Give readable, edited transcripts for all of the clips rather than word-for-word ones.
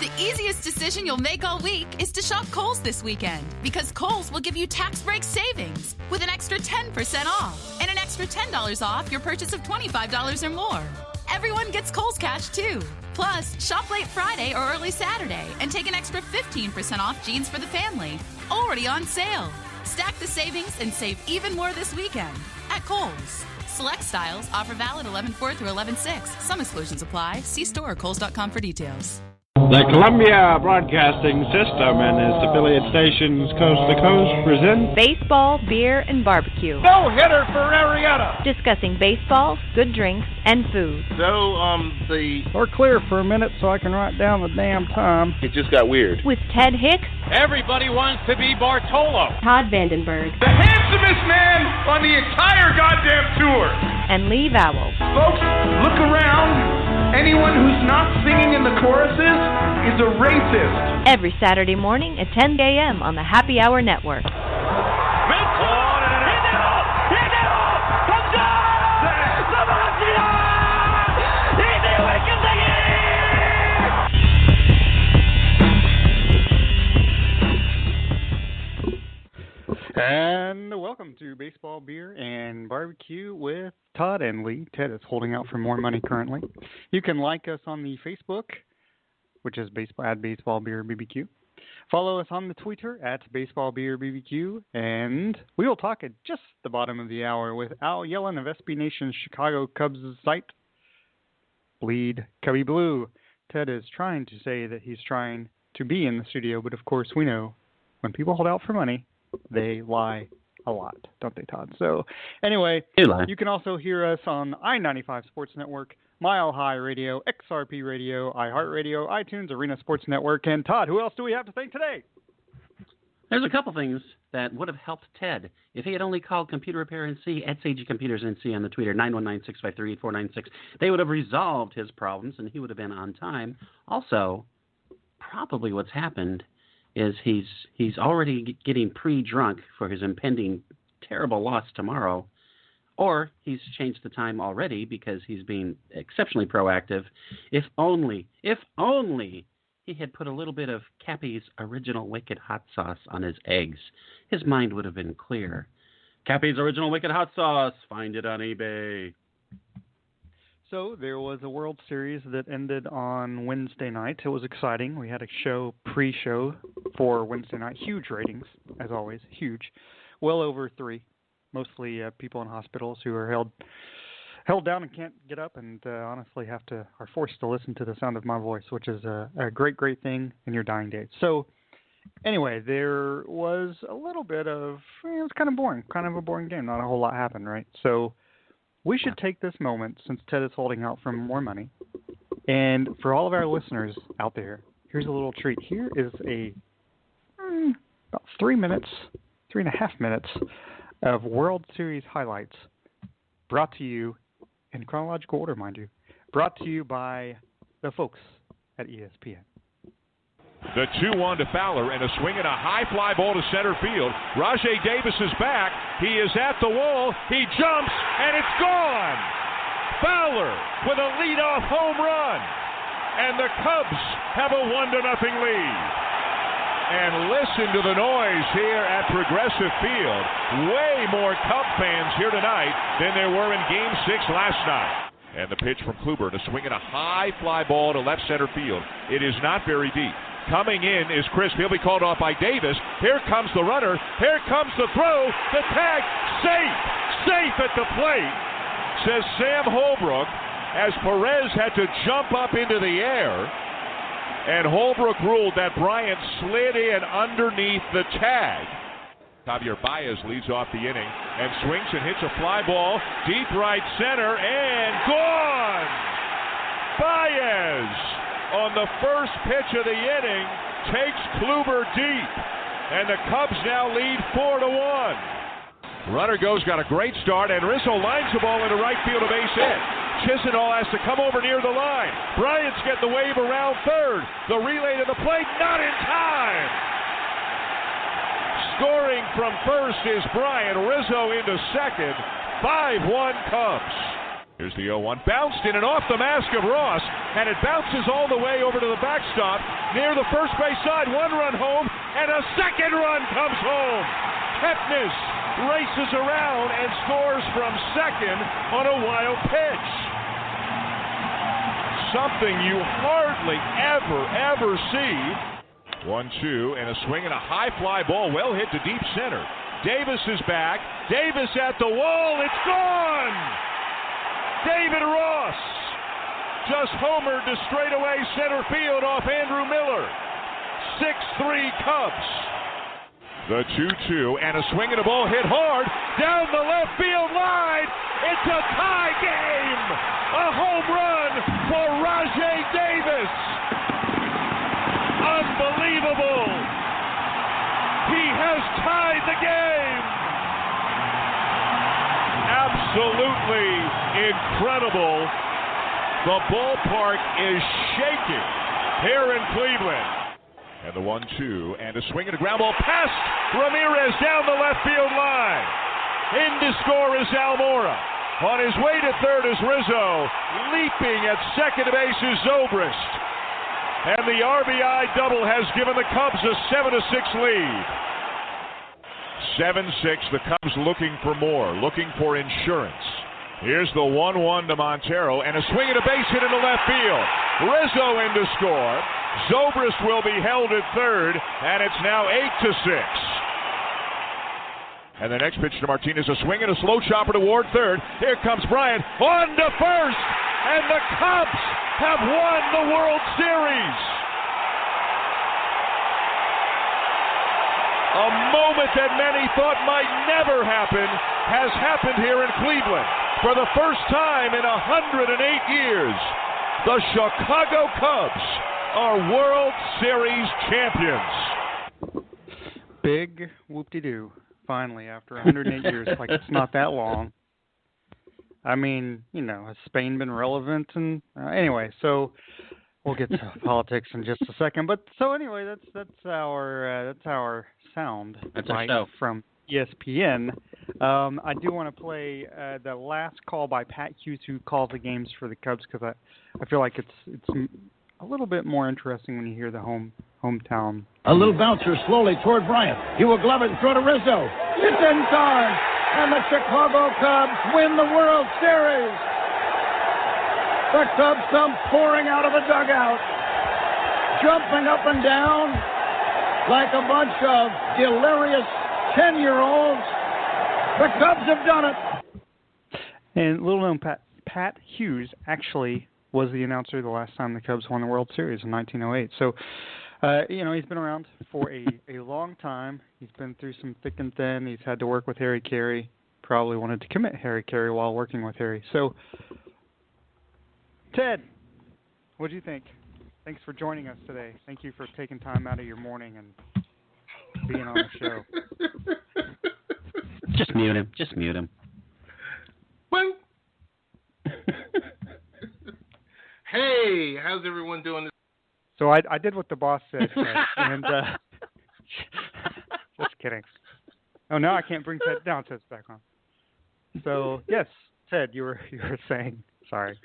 The easiest decision you'll make all week is to shop Kohl's this weekend, because Kohl's will give you tax break savings with an extra 10% off and an extra $10 off your purchase of $25 or more. Everyone gets Kohl's cash too. Plus, shop late Friday or early Saturday and take an extra 15% off jeans for the family. Already on sale. Stack the savings and save even more this weekend at Kohl's. Select styles, offer valid 11/4 through 11/6. Some exclusions apply. See store or kohls.com for details. The Columbia Broadcasting System and its affiliate stations coast to coast present Baseball, Beer, and Barbecue. No-hitter for Arrieta. Discussing baseball, good drinks, and food. So, Or clear for a minute so I can write down the damn time. It just got weird. With Ted Hicks. Everybody wants to be Bartolo. Todd Vandenberg. The handsomest man on the entire goddamn tour. And Lee Vowell. Folks, look around. Anyone who's not singing in the choruses is a racist. Every Saturday morning at 10 a.m. on the Happy Hour Network. And welcome to Baseball, Beer, and Barbecue with Todd and Lee. Ted is holding out for more money currently. You can like us on the Facebook, which is Baseball Beer BBQ. Follow us on the Twitter at Baseball Beer BBQ, and we will talk at just the bottom of the hour with Yellon of SB Nation's Chicago Cubs site, Bleed Cubbie Blue. Ted is trying to say that he's trying to be in the studio, but of course we know when people hold out for money, they lie a lot, don't they, Todd? So, anyway, you can also hear us on I-95 Sports Network, Mile High Radio, XRP Radio, iHeartRadio, iTunes, Arena Sports Network, and Todd, who else do we have to thank today? There's a couple things that would have helped Ted if he had only called Computer Repair NC at CG Computers NC on the Twitter, 919-653-8496. They would have resolved his problems, and he would have been on time. Also, probably what's happened is he's already getting pre-drunk for his impending terrible loss tomorrow, or he's changed the time already because he's being exceptionally proactive. If only he had put a little bit of Cappy's Original Wicked Hot Sauce on his eggs, his mind would have been clear. Cappy's Original Wicked Hot Sauce, find it on eBay. So there was a World Series that ended on Wednesday night. It was exciting. We had a pre-show for Wednesday night. Huge ratings, as always, huge. Well over 3. Mostly people in hospitals who are held down and can't get up and honestly are forced to listen to the sound of my voice, which is a great thing in your dying days. So anyway, there was a little bit of, it was kind of a boring game. Not a whole lot happened, right? So we should take this moment, since Ted is holding out for more money, and for all of our listeners out there, here's a little treat. Here is about 3.5 minutes of World Series highlights, brought to you, in chronological order, mind you, brought to you by the folks at ESPN. The 2-1 to Fowler, and a swing and a high fly ball to center field. Rajai Davis is back. He is at the wall. He jumps, and it's gone. Fowler with a leadoff home run. And the Cubs have a 1-0 lead. And listen to the noise here at Progressive Field. Way more Cub fans here tonight than there were in Game 6 last night. And the pitch from Kluber, to swing in a high fly ball to left center field. It is not very deep. Coming in is Crisp. He'll be called off by Davis. Here comes the runner. Here comes the throw. The tag. Safe at the plate, says Sam Holbrook, as Perez had to jump up into the air. And Holbrook ruled that Bryant slid in underneath the tag. Javier Baez leads off the inning and swings and hits a fly ball deep right center, and gone! Baez, on the first pitch of the inning, takes Kluber deep, and the Cubs now lead 4-1. Runner goes, got a great start, and Rizzo lines the ball into right field, a base hit. Chisenhall has to come over near the line. Bryant's getting the wave around third. The relay to the plate, not in time. Scoring from first is Bryant. Rizzo into second. 5-1 Cubs. Here's the 0-1. Bounced in and off the mask of Ross. and it bounces all the way over to the backstop near the first base side. 1 run home, and a second run comes home. Kepnes races around and scores from second on a wild pitch. Something you hardly ever see. 1-2, and a swing and a high fly ball, well hit to deep center. Davis is back. Davis at the wall. It's gone! David Ross just homered to straightaway center field off Andrew Miller. 6-3 Cubs. The 2-2, and a swing and a ball hit hard down the left field line. It's a tie game. A home run for Rajai Davis. Unbelievable. He has tied the game. Absolutely incredible. The ballpark is shaking here in Cleveland. And the 1-2, and a swing and a ground ball past Ramirez down the left field line. In to score is Almora. On his way to third is Rizzo. Leaping at second base is Zobrist. And the RBI double has given the Cubs a 7-6 lead. 7-6, the Cubs looking for more, looking for insurance. Here's the 1-1 to Montero, and a swing and a base hit into left field. Rizzo in to score. Zobrist will be held at third, and it's now 8-6. And the next pitch to Martinez, a swing and a slow chopper toward third. Here comes Bryant on to first, and the Cubs have won the World Series. A moment that many thought might never happen has happened here in Cleveland. For the first time in 108 years, the Chicago Cubs are World Series champions. Big whoop-de-doo. Finally, after 108 years, like it's not that long. I mean, you know, has Spain been relevant? And anyway, so we'll get to politics in just a second. But so anyway, that's our sound from ESPN. I do want to play the last call by Pat Hughes, who calls the games for the Cubs, because I feel like it's a little bit more interesting when you hear the hometown. A little bouncer slowly toward Bryant. He will glove it and throw to Rizzo. It's in time, and the Chicago Cubs win the World Series. The Cubs come pouring out of the dugout, jumping up and down like a bunch of delirious 10-year-olds. The Cubs have done it. And little known Pat Hughes actually was the announcer the last time the Cubs won the World Series in 1908. So, you know, he's been around for a long time. He's been through some thick and thin. He's had to work with Harry Carey. Probably wanted to commit Harry Carey while working with Harry. So, Ted, what do you think? Thanks for joining us today. Thank you for taking time out of your morning and being on the show. Just mute him. Just mute him. Well, hey, how's everyone doing? So I did what the boss said, and just kidding. Oh, no, I can't bring Ted down. Ted's back on. So yes, Ted, you were saying. Sorry.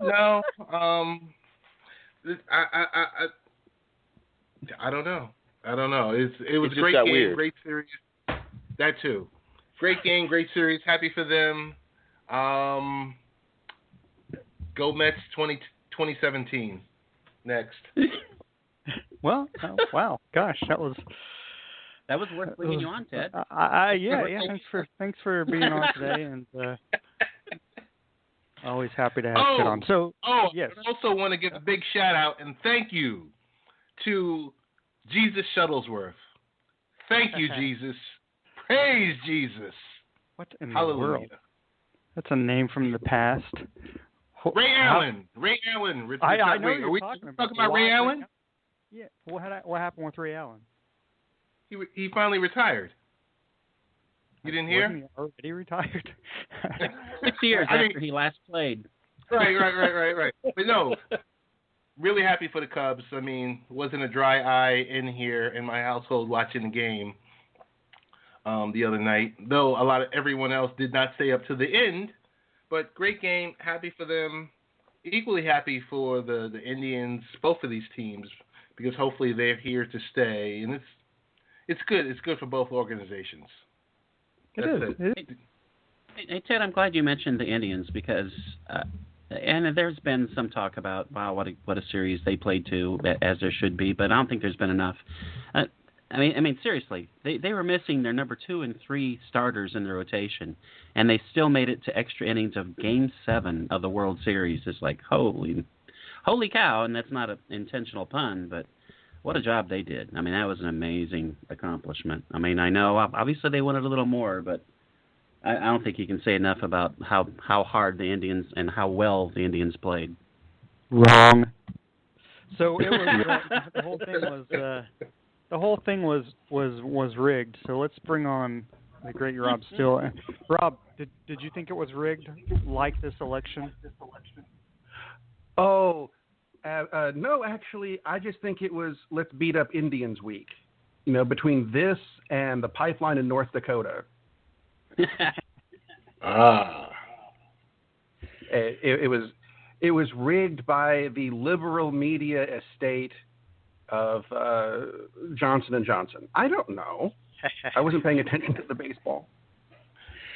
No, I don't know. It was a great game, weird. Great series. That too. Great game, great series. Happy for them. Go Mets 2017. Next. Well, wow, gosh, that was worth bringing you on, Ted. Yeah. Thanks for being on today, and always happy to have Ted on. So, yes. I also want to give a big shout out and thank you to Jesus Shuttlesworth. Thank you, Jesus. Praise Jesus. What in Hallelujah. the world? That's a name from the past. Ray Allen. I know Are we talking about Ray Allen? Yeah. What happened with Ray Allen? He finally retired. You didn't hear? Wasn't he already retired? 6 years after he last played. Right. But no, really happy for the Cubs. I mean, wasn't a dry eye in here in my household watching the game the other night, though everyone else did not stay up to the end. But great game. Happy for them. equally happy for the Indians, both of these teams, because hopefully they're here to stay, and it's good. It's good for both organizations. It is. Hey, Ted, I'm glad you mentioned the Indians because, and there's been some talk about what a series they played to, as there should be, but I don't think there's been enough. I mean, seriously, they were missing their number 2 and 3 starters in their rotation, and they still made it to extra innings of Game 7 of the World Series. It's like holy cow, and that's not an intentional pun, but what a job they did. I mean, that was an amazing accomplishment. I mean, I know obviously they wanted a little more, but I don't think you can say enough about how hard the Indians and how well the Indians played. Wrong. So it was the whole thing was rigged. So let's bring on the great Rob Still. Rob, did you think it was rigged like this election? Oh, no, actually, I just think it was let's beat up Indians week. You know, between this and the pipeline in North Dakota. It was rigged by the liberal media estate of Johnson & Johnson. I don't know. I wasn't paying attention to the baseball.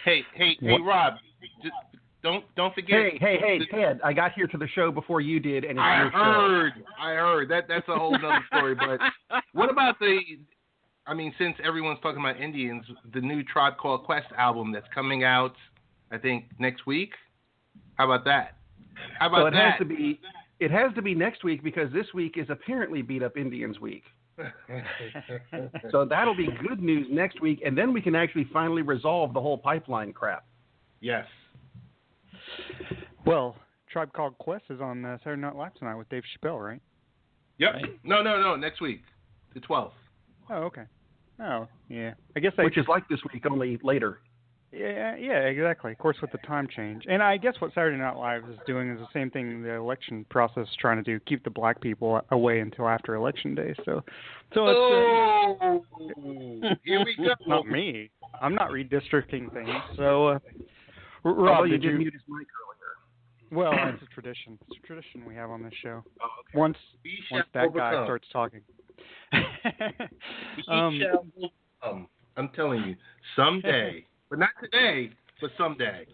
Hey, Rob, just don't forget. Hey, Ted, I got here to the show before you did, and it's your show. I heard. That's a whole other story. But what about since everyone's talking about Indians, the new Tribe Called Quest album that's coming out, I think, next week? How about that? It has to be next week because this week is apparently Beat Up Indians week. So that'll be good news next week, and then we can actually finally resolve the whole pipeline crap. Yes. Well, Tribe Called Quest is on Saturday Night Live tonight with Dave Chappelle, right? Yep. Right. No, next week, the 12th. Oh, okay. Oh, yeah. Which is like this week, only later. Yeah, exactly. Of course, with the time change. And I guess what Saturday Night Live is doing is the same thing the election process is trying to do, keep the black people away until after Election Day. So it's... here we go. Not me. I'm not redistricting things. So, Rob, you did mute his mic earlier. Well, it's a tradition. It's a tradition we have on this show. Oh, okay. Once that guy starts talking. I'm telling you, someday... But not today, but someday.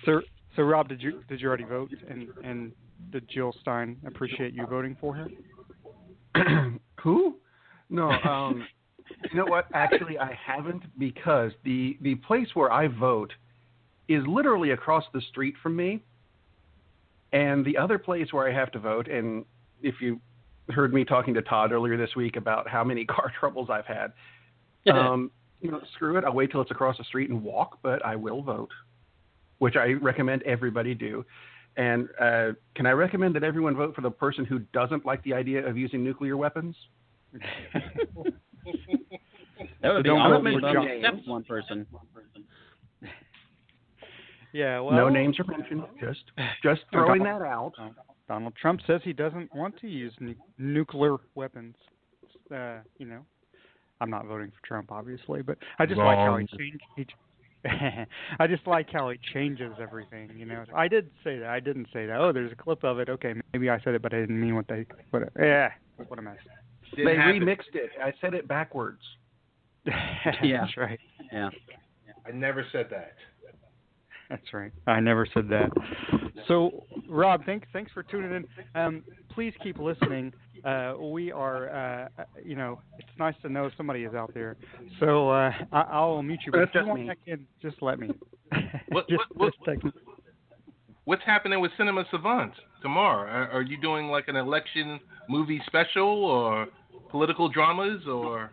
So Rob, did you already vote? And did Jill Stein appreciate you voting for her? Who? No. You know what? Actually, I haven't because the place where I vote is literally across the street from me. And the other place where I have to vote, and if you heard me talking to Todd earlier this week about how many car troubles I've had, screw it. I'll wait till it's across the street and walk, but I will vote, which I recommend everybody do. And can I recommend that everyone vote for the person who doesn't like the idea of using nuclear weapons? That would be awesome except one person. Yeah, well, no names are mentioned. Just throwing that out. Donald Trump says he doesn't want to use nuclear weapons. I'm not voting for Trump, obviously, but I just like how he changed. I just like how he changes everything. I did say that. I didn't say that. Oh, there's a clip of it. Okay, maybe I said it, but I didn't mean what a mess. They remixed it. I said it backwards. Yeah, that's right. Yeah, I never said that. That's right. I never said that. So, Rob, thanks for tuning in. Please keep listening. We are, it's nice to know somebody is out there. So I'll mute you. But if you want back in, just let me. What's happening with Cinema Savant tomorrow? Are you doing like an election movie special or political dramas or?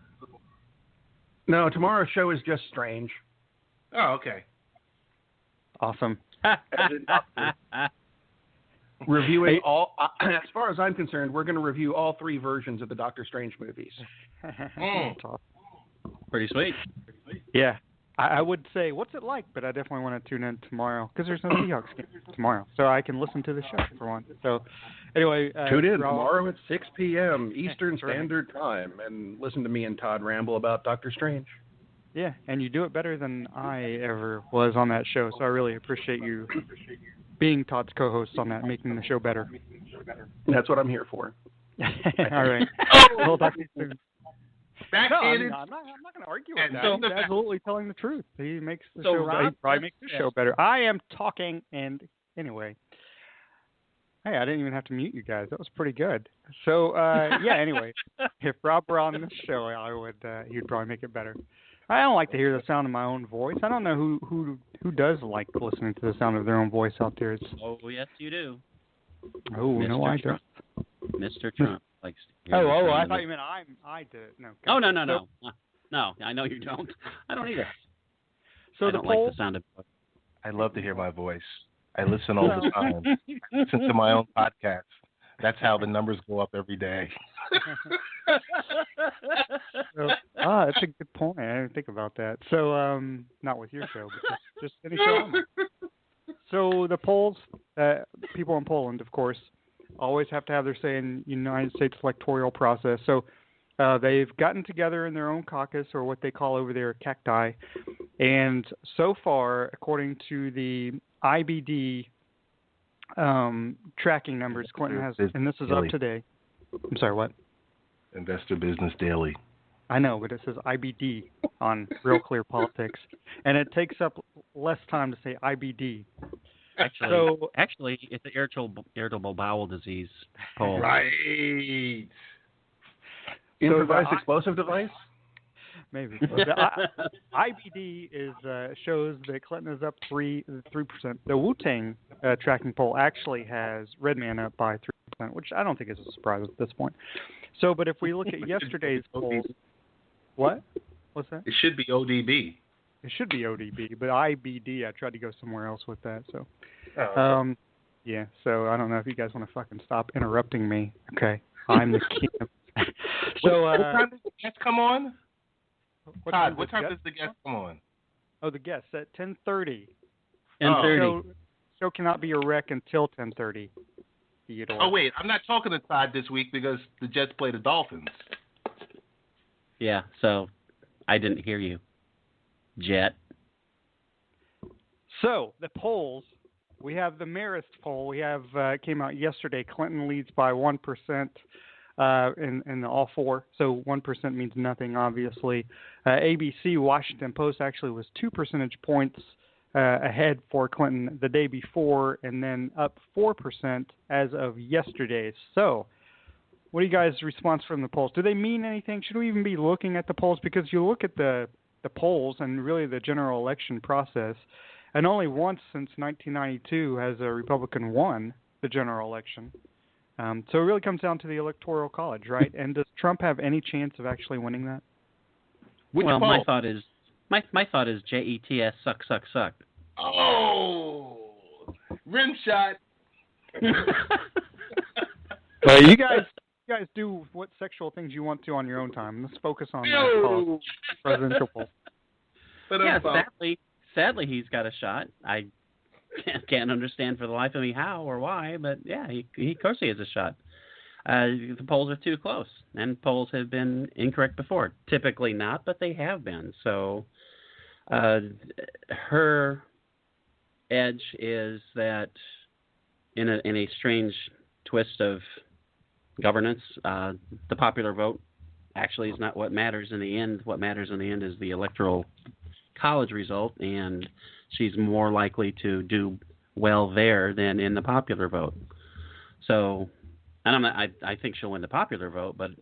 No, tomorrow's show is just strange. Oh, okay. Awesome. Reviewing all, as far as I'm concerned, we're going to review all 3 versions of the Doctor Strange movies. Pretty sweet. Yeah. I would say, what's it like? But I definitely want to tune in tomorrow because there's no Seahawks game tomorrow. So I can listen to the show for one. So anyway. Tune in tomorrow at 6 p.m. Eastern Standard Time and listen to me and Todd ramble about Doctor Strange. Yeah, and you do it better than I ever was on that show, so I really appreciate you being Todd's co-host on that, making the show better. That's what I'm here for. All right. We'll talk to you soon. I'm not going to argue with that. He's absolutely telling the truth. He makes the show better. He probably makes the show better. I am talking, and anyway. Hey, I didn't even have to mute you guys. That was pretty good. So, anyway, if Rob were on this show, I would. He'd probably make it better. I don't like to hear the sound of my own voice. I don't know who does like listening to the sound of their own voice out there. Oh, yes, you do. Oh, Mr. No, I don't. Mr. Trump likes to hear I thought you meant I did it. No. Oh, no. No, I know you don't. I don't either. So I don't like the sound of it. I love to hear my voice. I listen all the time. I listen to my own podcast. That's how the numbers go up every day. That's a good point. I didn't think about that. So, not with your show, but just any show. So the polls, people in Poland, of course, always have to have their say in United States electoral process. So they've gotten together in their own caucus, or what they call over there cacti. And so far, according to the IBD tracking numbers, Clinton has, and this is up today. I'm sorry, what? Investor Business Daily. I know, but it says IBD on Real Clear Politics, and it takes up less time to say IBD. Actually, it's an irritable bowel disease poll. Right. Improvised explosive device? Maybe. The IBD shows that Clinton is up 3%. The Wu-Tang tracking poll actually has Redman up by 3%, which I don't think is a surprise at this point. So, but if we look at yesterday's polls, what? What's that? It should be ODB. It should be ODB, but IBD, I tried to go somewhere else with that. So, yeah. So I don't know if you guys want to fucking stop interrupting me. Okay, I'm the king. So, what time does the guest come on? Todd, what time does the guest come on? Oh, the guest at 10:30. 10:30. Show cannot be a wreck until 10:30. Oh wait, I'm not talking to Todd this week because the Jets play the Dolphins. Yeah, so I didn't hear you, Jet. So the polls, we have the Marist poll. We have came out yesterday. Clinton leads by 1%. In all four, so 1% means nothing, obviously. ABC, Washington Post actually was 2 percentage points ahead for Clinton the day before, and then up 4% as of yesterday. So, what are you guys' response from the polls? Do they mean anything? Should we even be looking at the polls? Because you look at the polls and really the general election process, and only once since 1992 has a Republican won the general election. So it really comes down to the Electoral College, right? And does Trump have any chance of actually winning that? My thought is JETS suck. Oh, rim shot. Well, you guys do what sexual things you want to on your own time. Let's focus on the presidential poll. Yeah, sadly, he's got a shot. I can't understand for the life of me how or why, but yeah, he of course he has a shot. The polls are too close, and polls have been incorrect before. Typically not, but they have been. So her edge is that in a strange twist of governance, the popular vote actually is not what matters in the end. What matters in the end is the Electoral College result, and she's more likely to do well there than in the popular vote. So, and I think she'll win the popular vote, but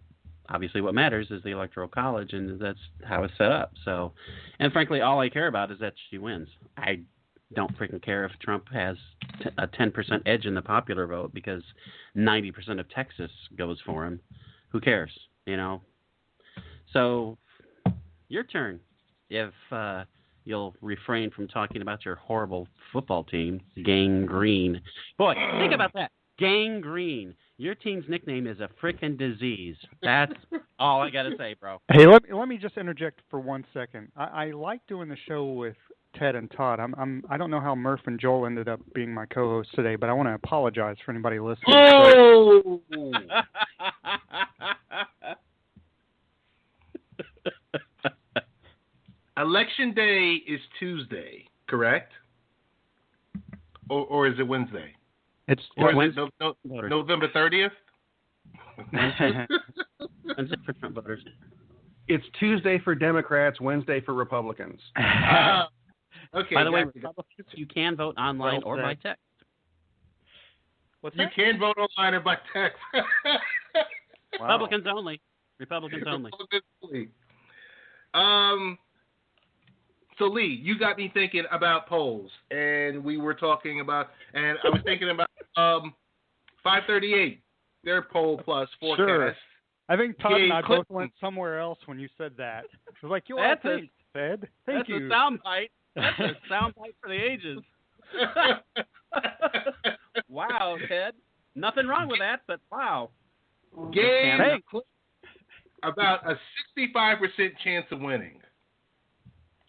obviously what matters is the Electoral College, and that's how it's set up. So, and frankly, all I care about is that she wins. I don't freaking care if Trump has a 10% edge in the popular vote because 90% of Texas goes for him. Who cares, you know? So, your turn. If you'll refrain from talking about your horrible football team, Gangrene. Boy, think about that. Gangrene. Your team's nickname is a frickin' disease. That's all I got to say, bro. Hey, let me just interject for 1 second. I like doing the show with Ted and Todd. I don't know how Murph and Joel ended up being my co-hosts today, but I want to apologize for anybody listening. Oh! Election day is Tuesday, correct? or is it Wednesday? It's Wednesday. November 30th? Wednesday for Trump voters. It's Tuesday for Democrats, Wednesday for Republicans. Okay. By the way, Republicans, you can vote online or by text. You can vote online or by text. Wow. Republicans only. Republicans only. So Lee, you got me thinking about polls, and we were talking about, and I was thinking about 538, their poll plus forecast. Sure. I think Todd and I both went somewhere else when you said that. I was like, you are thanks, Ted. Thank you. That's a soundbite. That's a soundbite for the ages. Wow, Ted. Nothing wrong with that, but wow. Game about a 65% chance of winning.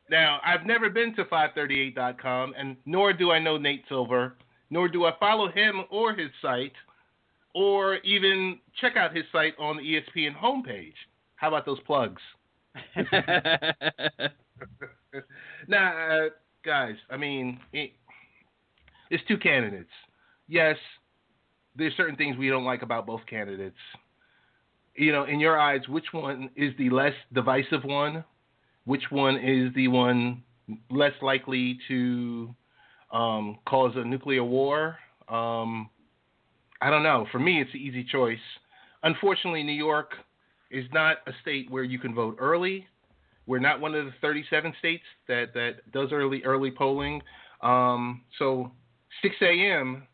Now, I've never been to 538.com, and nor do I know Nate Silver, nor do I follow him or his site, or even check out his site on the ESPN homepage. How about those plugs? Now, guys, I mean, it's two candidates. Yes, there's certain things we don't like about both candidates. You know, in your eyes, which one is the less divisive one? Which one is the one less likely to cause a nuclear war? I don't know. For me, it's an easy choice. Unfortunately, New York is not a state where you can vote early. We're not one of the 37 states that does early polling. So 6 a.m.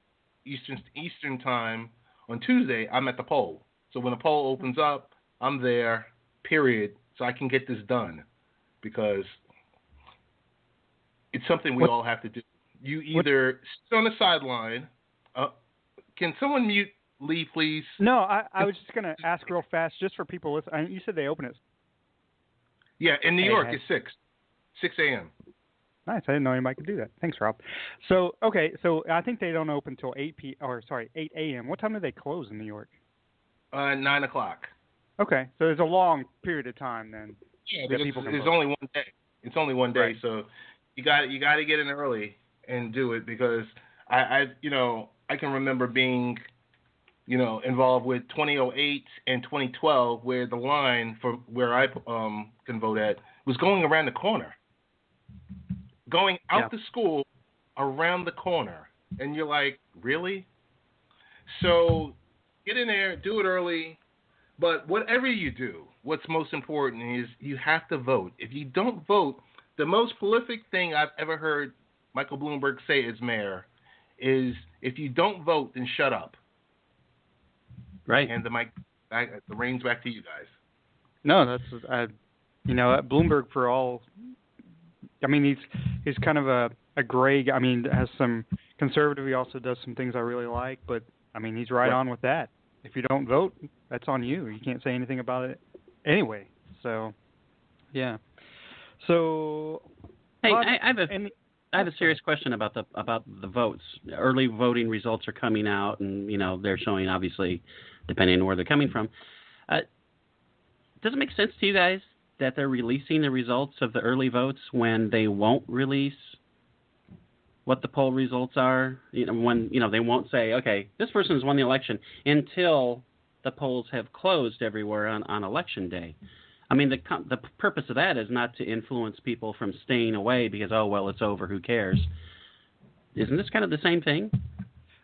Eastern time on Tuesday, I'm at the poll. So when the poll opens up, I'm there, period, so I can get this done. Because it's something we all have to do. You either sit on the sideline. Can someone mute Lee, please? No, I was just going to ask real fast, just for people listening. You said they open it. Yeah, in New York, it's 6 a.m. Nice. I didn't know anybody could do that. Thanks, Rob. So, okay, so I think they don't open until 8 a.m. What time do they close in New York? 9 o'clock. Okay, so there's a long period of time then. Yeah, because it's only one day. It's only one day, right. So you got to get in early and do it, because I can remember being, involved with 2008 and 2012, where the line for where I can vote at was going around the corner, going out the school around the corner, and you're like, really? So get in there, do it early. But whatever you do, what's most important is you have to vote. If you don't vote, the most prolific thing I've ever heard Michael Bloomberg say as mayor is, if you don't vote, then shut up. Right. And the reins back to you guys. No, that's Bloomberg, for all. I mean, he's kind of a gray. I mean, has some conservative. He also does some things I really like, but I mean, he's right on with that. If you don't vote, that's on you. You can't say anything about it anyway. So, yeah. So, hey, I have a serious question about the votes. Early voting results are coming out, and they're showing, obviously, depending on where they're coming from. Does it make sense to you guys that they're releasing the results of the early votes when they won't release what the poll results are? When they won't say, okay, this person has won the election, until the polls have closed everywhere on election day. I mean, the purpose of that is not to influence people from staying away because, oh, well, it's over, who cares? Isn't this kind of the same thing?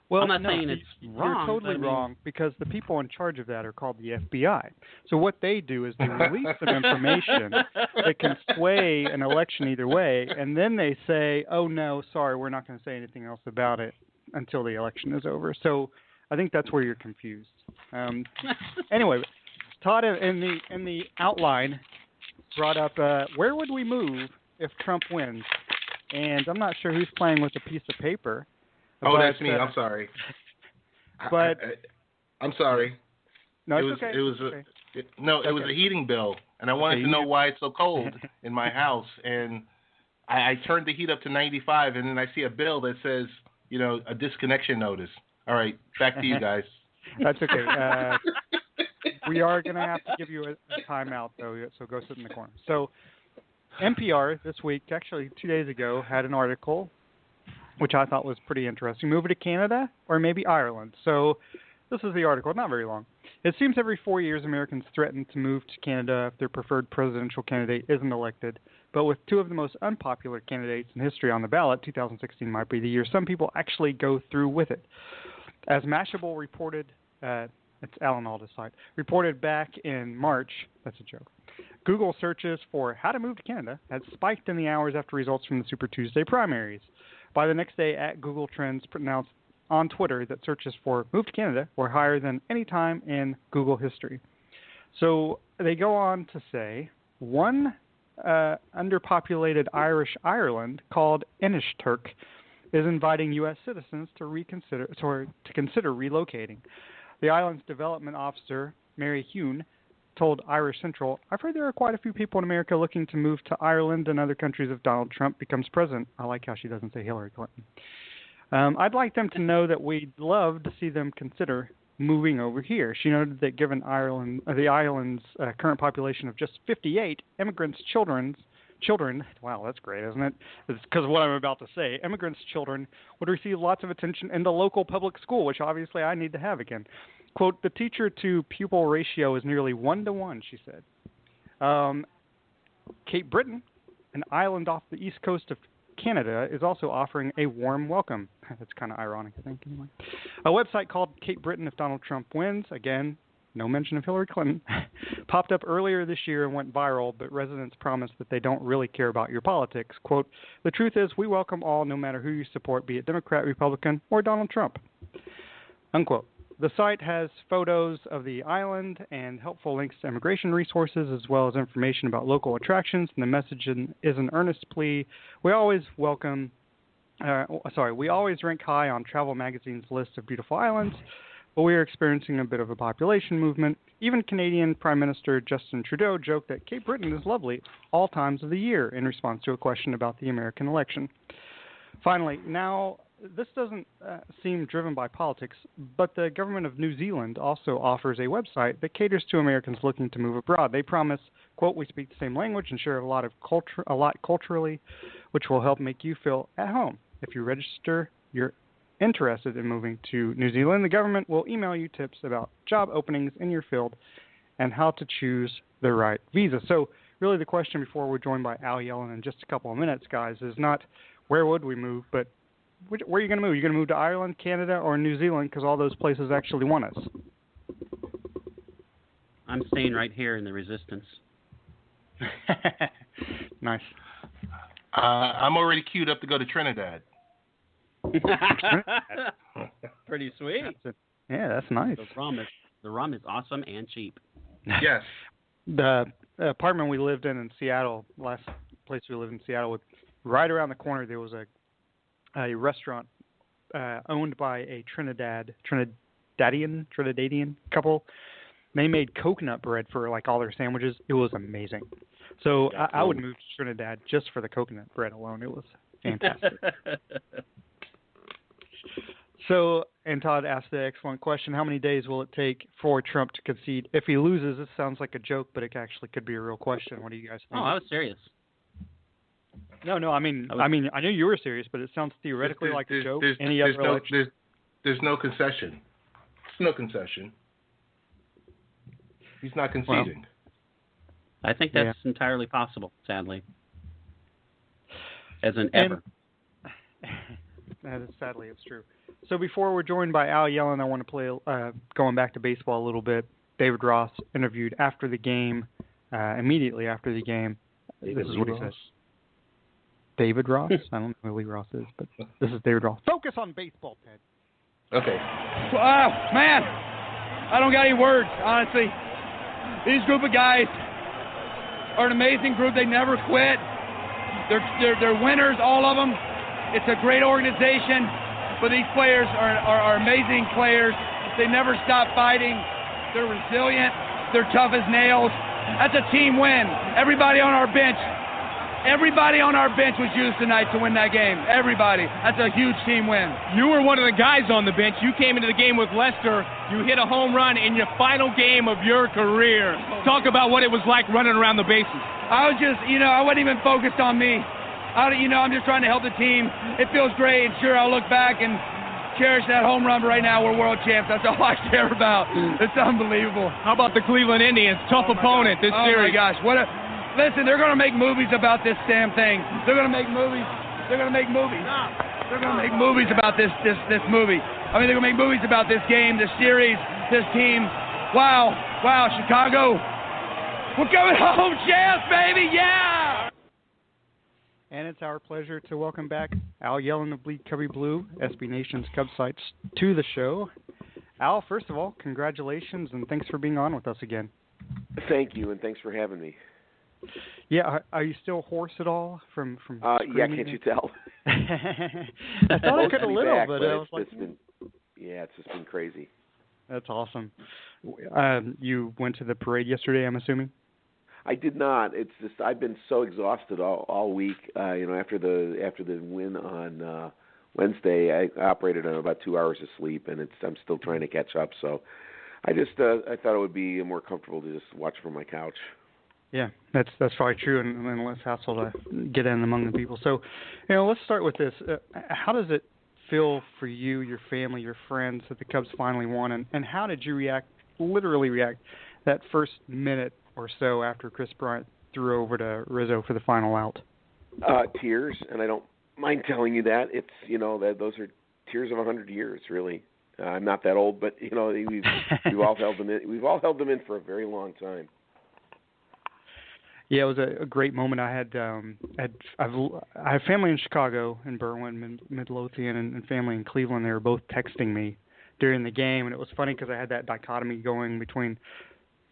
Well, I'm not saying it's wrong. You're totally wrong, because the people in charge of that are called the FBI. So what they do is they release some information that can sway an election either way, and then they say, oh, no, sorry, we're not going to say anything else about it until the election is over. So I think that's where you're confused. Anyway, Todd in the outline brought up, where would we move if Trump wins? And I'm not sure who's playing with a piece of paper. Oh, that's me. I'm sorry. But I'm sorry. No, it was a heating bill, and I wanted to know why it's so cold in my house. And I turned the heat up to 95, and then I see a bill that says, a disconnection notice. All right, back to you guys. That's okay. We are going to have to give you a timeout, though, so go sit in the corner. So NPR this week, actually 2 days ago, had an article which I thought was pretty interesting. Move it to Canada or maybe Ireland. So this is the article, not very long. It seems every 4 years Americans threaten to move to Canada if their preferred presidential candidate isn't elected. But with two of the most unpopular candidates in history on the ballot, 2016 might be the year some people actually go through with it. As Mashable reported, it's Alan Alda's site, reported back in March, that's a joke, Google searches for how to move to Canada had spiked in the hours after results from the Super Tuesday primaries. By the next day, at Google Trends announced on Twitter that searches for move to Canada were higher than any time in Google history. So they go on to say one underpopulated Irish Ireland called Inishturk is inviting U.S. citizens to consider relocating. The island's development officer, Mary Hune, told Irish Central, "I've heard there are quite a few people in America looking to move to Ireland and other countries if Donald Trump becomes president." I like how she doesn't say Hillary Clinton. I'd like them to know that we'd love to see them consider moving over here. She noted that given the island's current population of just 58, immigrants' children, wow, that's great, isn't it? It's because of what I'm about to say. Immigrants' children would receive lots of attention in the local public school, which obviously I need to have again. Quote, "The teacher-to-pupil ratio is nearly 1-to-1, she said. Cape Breton, an island off the east coast of Canada, is also offering a warm welcome. That's kind of ironic, I think, anyway. A website called Cape Breton If Donald Trump Wins, again, no mention of Hillary Clinton, popped up earlier this year and went viral, but residents promised that they don't really care about your politics. Quote, "The truth is we welcome all no matter who you support, be it Democrat, Republican, or Donald Trump." Unquote. The site has photos of the island and helpful links to immigration resources as well as information about local attractions, and the message is an earnest plea. We always rank high on Travel Magazine's list of beautiful islands, but we are experiencing a bit of a population movement. Even Canadian Prime Minister Justin Trudeau joked that Cape Breton is lovely all times of the year in response to a question about the American election. Finally, now, this doesn't seem driven by politics, but the government of New Zealand also offers a website that caters to Americans looking to move abroad. They promise, quote, "We speak the same language and share a lot culturally, which will help make you feel at home. If you register you're interested in moving to New Zealand, the government will email you tips about job openings in your field and how to choose the right visa." So really the question before we're joined by Al Yellon in just a couple of minutes, guys, is not where would we move, but where are you going to move? Are you going to move to Ireland, Canada, or New Zealand because all those places actually want us? I'm staying right here in the Resistance. Nice. I'm already queued up to go to Trinidad. Pretty sweet. Yeah, that's nice. The rum is awesome and cheap. Yes. The apartment we lived in Seattle, last place we lived in Seattle, right around the corner there was a restaurant owned by a Trinidadian couple. They made coconut bread for like all their sandwiches. It was amazing. So I would move to Trinidad just for the coconut bread alone. It was fantastic. So, and Todd asked the excellent question, how many days will it take for Trump to concede? If he loses, this sounds like a joke, but it actually could be a real question. What do you guys think? Oh, I was serious. No, I mean, I knew you were serious, but it sounds theoretically like a joke. There's no concession. There's no concession. He's not conceding. Well, I think that's entirely possible, sadly. As an ever. Sadly, it's true. So before we're joined by Al Yellon, I want to play, going back to baseball a little bit, David Ross interviewed after the game, immediately after the game. This is what he says. David Ross? I don't know who Lee Ross is, but this is David Ross. Focus on baseball, Ted. Okay. Man, I don't got any words, honestly. These group of guys are an amazing group. They never quit. They're winners, all of them. It's a great organization, but these players are amazing players. They never stop fighting. They're resilient. They're tough as nails. That's a team win. Everybody on our bench was used tonight to win that game. Everybody. That's a huge team win. You were one of the guys on the bench. You came into the game with Lester. You hit a home run in your final game of your career. Talk about what it was like running around the bases. I was just, I wasn't even focused on me. I'm just trying to help the team. It feels great. Sure, I'll look back and cherish that home run, but right now we're world champs. That's all I care about. It's unbelievable. How about the Cleveland Indians? Tough opponent this series. Oh, my gosh. Listen, they're going to make movies about this damn thing. They're going to make movies. They're going to make movies. They're going to make movies about this movie. I mean, they're going to make movies about this game, this series, this team. Wow, Chicago. We're coming home, champs, baby, yeah! And it's our pleasure to welcome back Al Yellon of Cubbie Blue, SB Nation's Cubs sites, to the show. Al, first of all, congratulations and thanks for being on with us again. Thank you, and thanks for having me. Yeah, are you still hoarse at all from yeah, can't you tell? I thought I could a little, but I was it's just been crazy. That's awesome. You went to the parade yesterday, I'm assuming? I did not. It's just I've been so exhausted all week. After the win on Wednesday, I operated on about 2 hours of sleep, and I'm still trying to catch up. So I thought it would be more comfortable to just watch from my couch. Yeah, that's probably true, and less hassle to get in among the people. So, let's start with this. How does it feel for you, your family, your friends that the Cubs finally won, and how did you literally react that first minute or so after Chris Bryant threw over to Rizzo for the final out? Tears, and I don't mind telling you that. It's that those are tears of 100 years, really. I'm not that old, but we've all held them in. We've all held them in for a very long time. Yeah, it was a great moment. I had family in Chicago, in Berwyn, Midlothian, and family in Cleveland. They were both texting me during the game, and it was funny because I had that dichotomy going between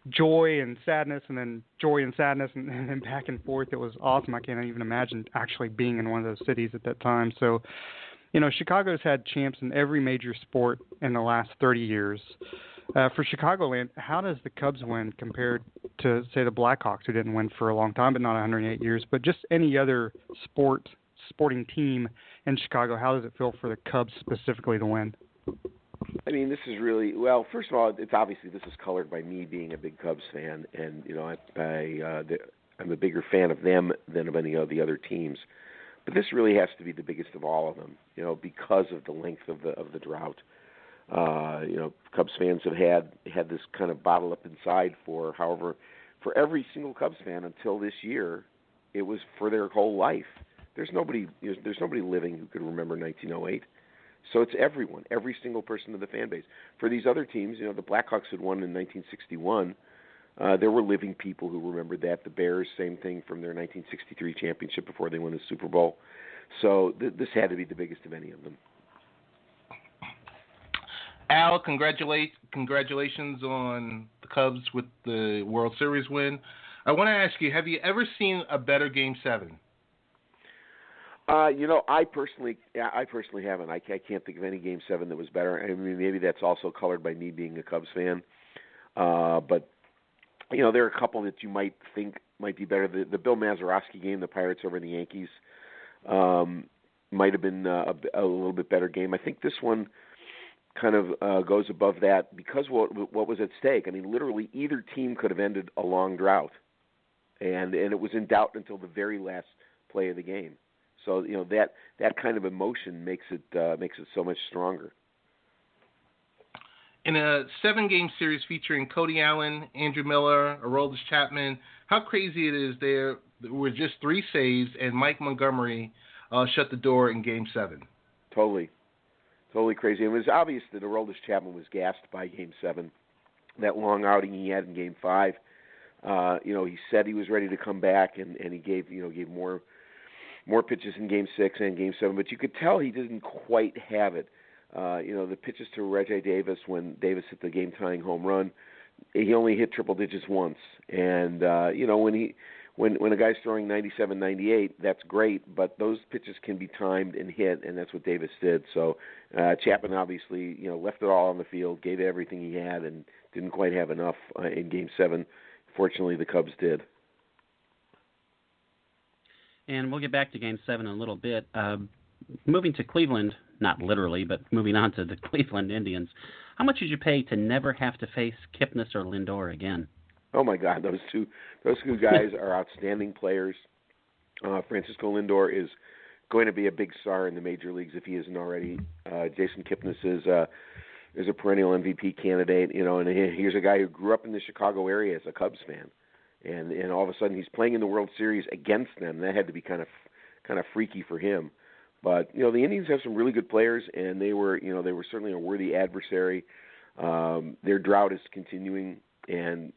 joy and sadness, and then joy and sadness, and then back and forth. It was awesome. I can't even imagine actually being in one of those cities at that time. So, Chicago's had champs in every major sport in the last 30 years. For Chicagoland, how does the Cubs win compared to, say, the Blackhawks, who didn't win for a long time, but not 108 years, but just any other sporting team in Chicago? How does it feel for the Cubs specifically to win? I mean, this is really, well, first of all, it's obviously this is colored by me being a big Cubs fan, and, I'm a bigger fan of them than of any of the other teams. But this really has to be the biggest of all of them, because of the length of the drought. Cubs fans have had this kind of bottled up inside for every single Cubs fan until this year. It was for their whole life. There's nobody living who could remember 1908. So it's everyone, every single person in the fan base. For these other teams, the Blackhawks had won in 1961. There were living people who remembered that. The Bears, same thing from their 1963 championship before they won the Super Bowl. So this had to be the biggest of any of them. Al, congratulations on the Cubs with the World Series win. I want to ask you, have you ever seen a better Game 7? I personally haven't. I can't think of any Game 7 that was better. I mean, maybe that's also colored by me being a Cubs fan. But, there are a couple that you might think might be better. The Bill Mazeroski game, the Pirates over the Yankees, might have been a little bit better game. I think this one kind of goes above that because what was at stake. I mean, literally either team could have ended a long drought, and it was in doubt until the very last play of the game. So that kind of emotion makes it so much stronger. In a 7-game series featuring Cody Allen, Andrew Miller, Aroldis Chapman, how crazy it is there were just 3 saves and Mike Montgomery shut the door in Game 7. Totally crazy. It was obvious that Aroldis Chapman was gassed by Game 7. That long outing he had in Game 5. He said he was ready to come back, and he gave more pitches in Game 6 and Game 7, but you could tell he didn't quite have it. The pitches to Rajai Davis when Davis hit the game-tying home run, he only hit triple digits once. And when a guy's throwing 97, 98, that's great, but those pitches can be timed and hit, and that's what Davis did. So Chapman obviously left it all on the field, gave everything he had, and didn't quite have enough in Game 7. Fortunately, the Cubs did. And we'll get back to Game 7 in a little bit. Moving to Cleveland, not literally, but moving on to the Cleveland Indians, how much did you pay to never have to face Kipnis or Lindor again? Oh, my God, those two guys are outstanding players. Francisco Lindor is going to be a big star in the major leagues if he isn't already. Jason Kipnis is a perennial MVP candidate, and here's a guy who grew up in the Chicago area as a Cubs fan, and all of a sudden he's playing in the World Series against them. That had to be kind of freaky for him. But the Indians have some really good players, and they were certainly a worthy adversary. Their drought is continuing, and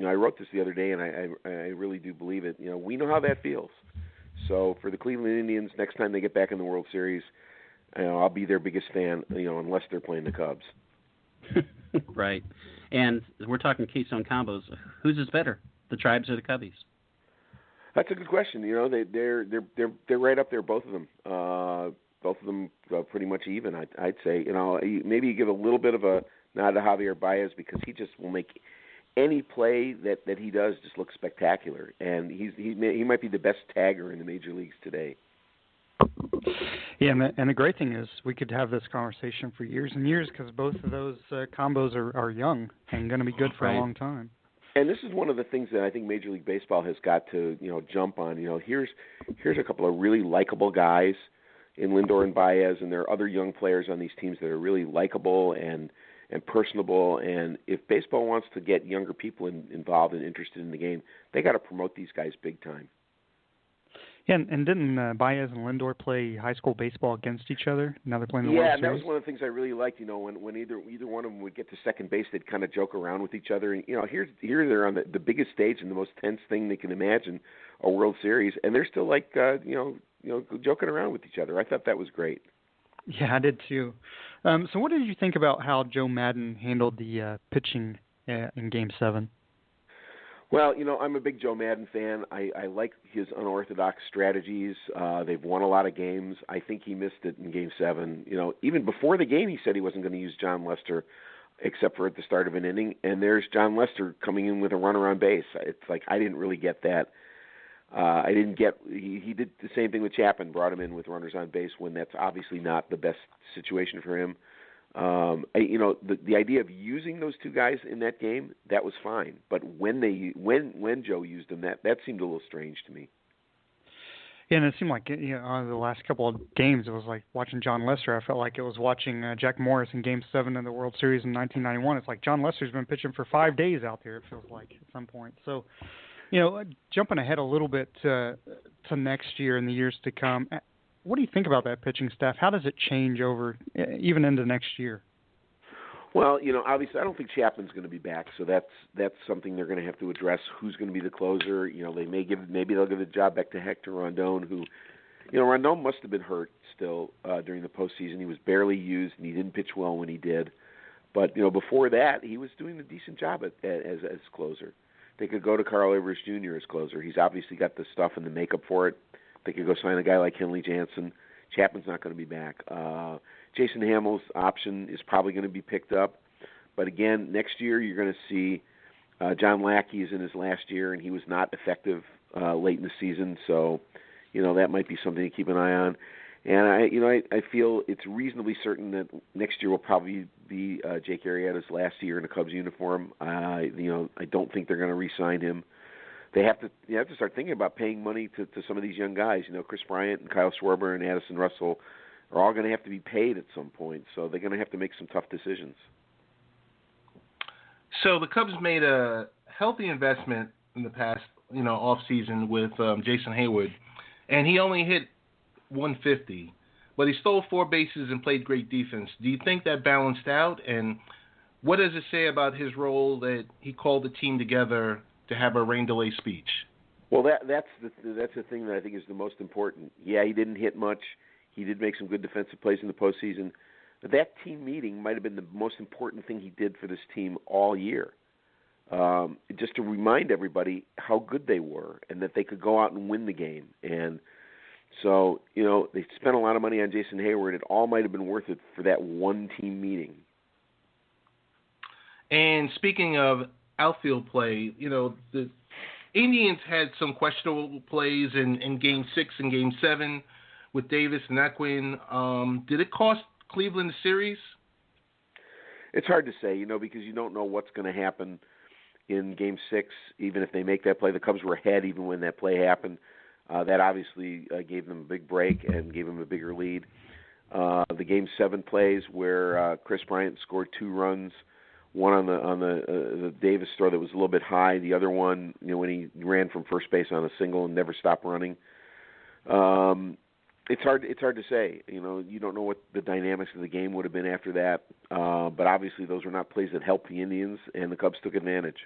I wrote this the other day, and I really do believe it. We know how that feels. So for the Cleveland Indians, next time they get back in the World Series, I'll be their biggest fan, unless they're playing the Cubs. Right. And we're talking Keystone combos. Whose is better, the Tribes or the Cubbies? That's a good question. They're right up there, both of them. Both of them pretty much even, I'd say. Maybe you give a little bit of a nod to Javier Baez because he just will make any play that he does just look spectacular, and he might be the best tagger in the major leagues today. Yeah, and the great thing is we could have this conversation for years and years because both of those combos are young and going to be good for a long time. And this is one of the things that I think Major League Baseball has got to jump on. Here's a couple of really likable guys in Lindor and Baez, and there are other young players on these teams that are really likable and personable. And if baseball wants to get younger people involved and interested in the game, they got to promote these guys big time. Yeah, and didn't Baez and Lindor play high school baseball against each other? Now they're playing the World Series. Yeah, that was one of the things I really liked. When either one of them would get to second base, they'd kind of joke around with each other. And here they're on the biggest stage and the most tense thing they can imagine, a World Series, and they're still like joking around with each other. I thought that was great. Yeah, I did too. So what did you think about how Joe Madden handled the pitching in Game 7? Well, I'm a big Joe Madden fan. I like his unorthodox strategies. They've won a lot of games. I think he missed it in Game 7. Even before the game, he said he wasn't going to use John Lester except for at the start of an inning. And there's John Lester coming in with a runner on base. It's like I didn't really get that. I didn't get he did the same thing with Chapman, brought him in with runners on base when that's obviously not the best situation for him. The idea of using those two guys in that game, that was fine. But when Joe used them, that seemed a little strange to me. Yeah, and it seemed like on the last couple of games, it was like watching John Lester. I felt like it was watching Jack Morris in Game 7 of the World Series in 1991. It's like John Lester's been pitching for 5 days out there, it feels like, at some point. So, jumping ahead a little bit to next year and the years to come, what do you think about that pitching staff? How does it change over even into next year? Well, obviously I don't think Chapman's going to be back, so that's something they're going to have to address. Who's going to be the closer? Maybe they'll give the job back to Hector Rondon, who, Rondon must have been hurt still during the postseason. He was barely used and he didn't pitch well when he did. But before that, he was doing a decent job as closer. They could go to Carl Evers Jr. as closer. He's obviously got the stuff and the makeup for it. They could go sign a guy like Henley Jansen. Chapman's not going to be back. Jason Hamill's option is probably going to be picked up. But again, next year you're going to see John Lackey is in his last year, and he was not effective late in the season. So, that might be something to keep an eye on. And I feel it's reasonably certain that next year will probably be Jake Arrieta's last year in a Cubs uniform. I don't think they're going to re-sign him. They have to start thinking about paying money to some of these young guys. Chris Bryant and Kyle Schwarber and Addison Russell are all going to have to be paid at some point. So they're going to have to make some tough decisions. So the Cubs made a healthy investment in the past, off season with Jason Hayward, and he only hit 150, but he stole 4 bases and played great defense. Do you think that balanced out? And what does it say about his role that he called the team together to have a rain delay speech? Well, that's the thing that I think is the most important. Yeah, he didn't hit much. He did make some good defensive plays in the postseason. But that team meeting might have been the most important thing he did for this team all year. Just to remind everybody how good they were and that they could go out and win the game. And so, they spent a lot of money on Jason Hayward. It all might have been worth it for that one team meeting. And speaking of outfield play, the Indians had some questionable plays in Game 6 and Game 7 with Davis and Equin. Did it cost Cleveland the series? It's hard to say, because you don't know what's going to happen in Game 6, even if they make that play. The Cubs were ahead even when that play happened. That obviously gave them a big break and gave them a bigger lead. The Game 7 plays where Chris Bryant scored 2 runs, one on the Davis throw that was a little bit high, the other one, when he ran from first base on a single and never stopped running. It's hard to say. You don't know what the dynamics of the game would have been after that. But obviously those were not plays that helped the Indians, and the Cubs took advantage.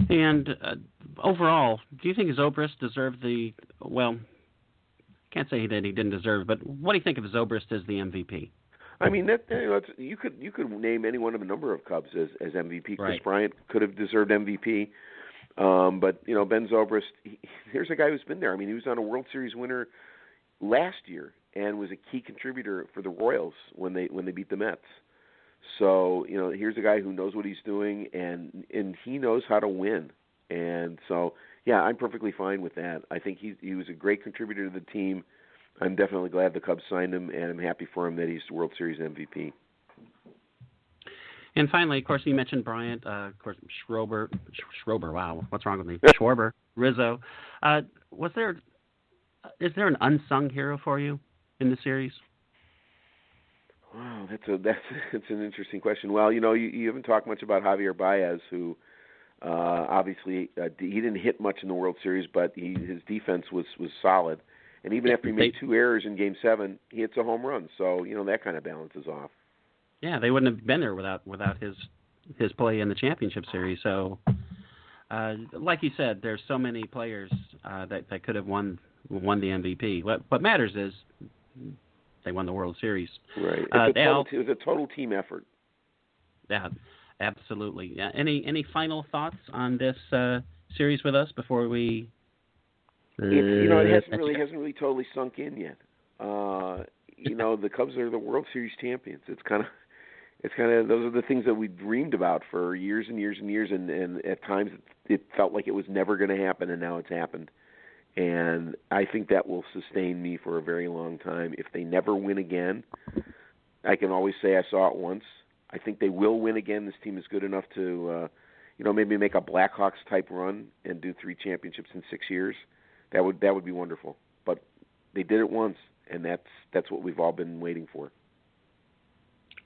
And overall, do you think Zobrist deserved the? Well, can't say that he didn't deserve, but what do you think of Zobrist as the MVP? I mean, you could name any one of a number of Cubs as MVP. Right. Chris Bryant could have deserved MVP, but Ben Zobrist, here's a guy who's been there. I mean, he was on a World Series winner last year and was a key contributor for the Royals when they beat the Mets. So here's a guy who knows what he's doing and he knows how to win. And so, yeah, I'm perfectly fine with that. I think he was a great contributor to the team. I'm definitely glad the Cubs signed him, and I'm happy for him that he's the World Series MVP. And finally, of course, you mentioned Bryant. Of course, Schrober. Wow, what's wrong with me? Schwarber, Rizzo. Is there an unsung hero for you in the series? Wow, that's an interesting question. Well, you haven't talked much about Javier Baez, who obviously he didn't hit much in the World Series, but his defense was solid. And even after he made 2 errors in Game 7, he hits a home run. So that kind of balances off. Yeah, they wouldn't have been there without his play in the championship series. So, like you said, there's so many players that could have won the MVP. What matters is they won the World Series. Right. It was a total team effort. Yeah, absolutely. Yeah. Any final thoughts on this series with us before we? It hasn't really totally sunk in yet. The Cubs are the World Series champions. It's kind of those are the things that we dreamed about for years and years and years, and at times it felt like it was never going to happen, and now it's happened. And I think that will sustain me for a very long time. If they never win again, I can always say I saw it once. I think they will win again. This team is good enough to, maybe make a Blackhawks type run and do 3 championships in 6 years. That would be wonderful. But they did it once, and that's what we've all been waiting for.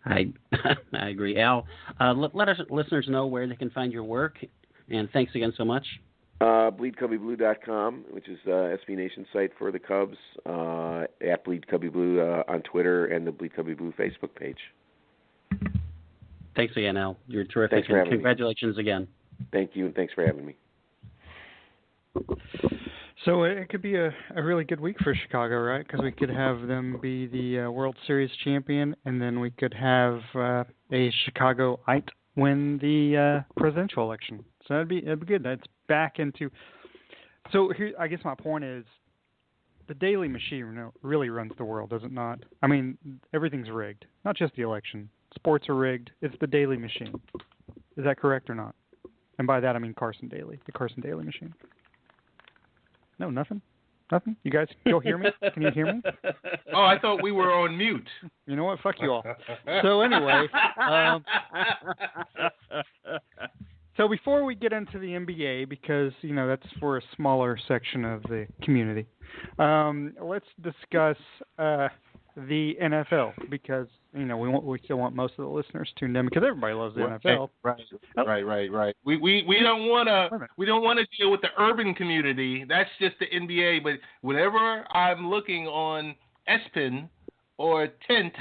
I agree. Al, let our listeners know where they can find your work, and thanks again so much. BleedCubbieBlue.com, which is SB Nation site for the Cubs, at Bleed Cubbie Blue on Twitter, and the Bleed Cubbie Blue Facebook page. Thanks again, Al. You're terrific. Thanks for having congratulations me. Again. Thank you, and thanks for having me. So it could be a really good week for Chicago, right? Because we could have them be the World Series champion, and then we could have a Chicagoite win the presidential election. So that'd be good. That's back into. So here, I guess my point is, the daily machine really runs the world, does it not? I mean, everything's rigged. Not just the election. Sports are rigged. It's the daily machine. Is that correct or not? And by that I mean Carson Daly, the Carson Daly machine. No, nothing? Nothing? You guys still hear me? Can you hear me? Oh, I thought we were on mute. You know what? Fuck you all. So anyway, so before we get into the NBA, because, that's for a smaller section of the community, let's discuss the NFL, because, we still want most of the listeners tuned in, because everybody loves the NFL. Right. We don't want to deal with the urban community. That's just the NBA. But whenever I'm looking on ESPN or Tint,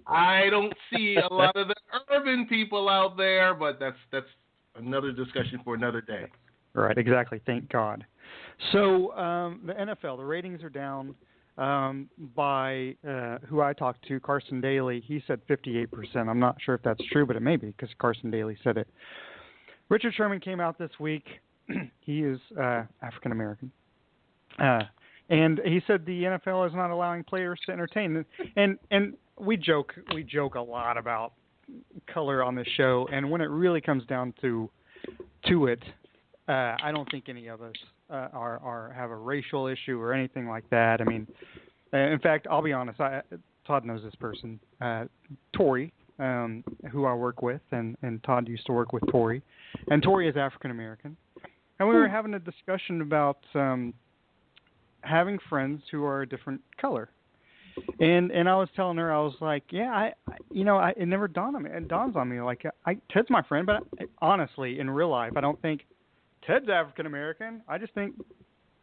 I don't see a lot of the urban people out there. But that's another discussion for another day. Right. Exactly. Thank God. So the NFL, the ratings are down. By who I talked to, Carson Daly, he said 58%. I'm not sure if that's true, but it may be, because Carson Daly said it. Richard Sherman came out this week. He is African American, and he said the NFL is not allowing players to entertain. And we joke a lot about color on this show, and when it really comes down to it, I don't think any of us have a racial issue or anything like that. I mean, in fact, I'll be honest. Todd knows this person, Tori, who I work with, and Todd used to work with Tori, and Tori is African American. and we were having a discussion about having friends who are a different color. And I was telling her, I was like, yeah, it never dawns on me. Like, Ted's my friend, but honestly, in real life, I don't think Ted's African American. I just think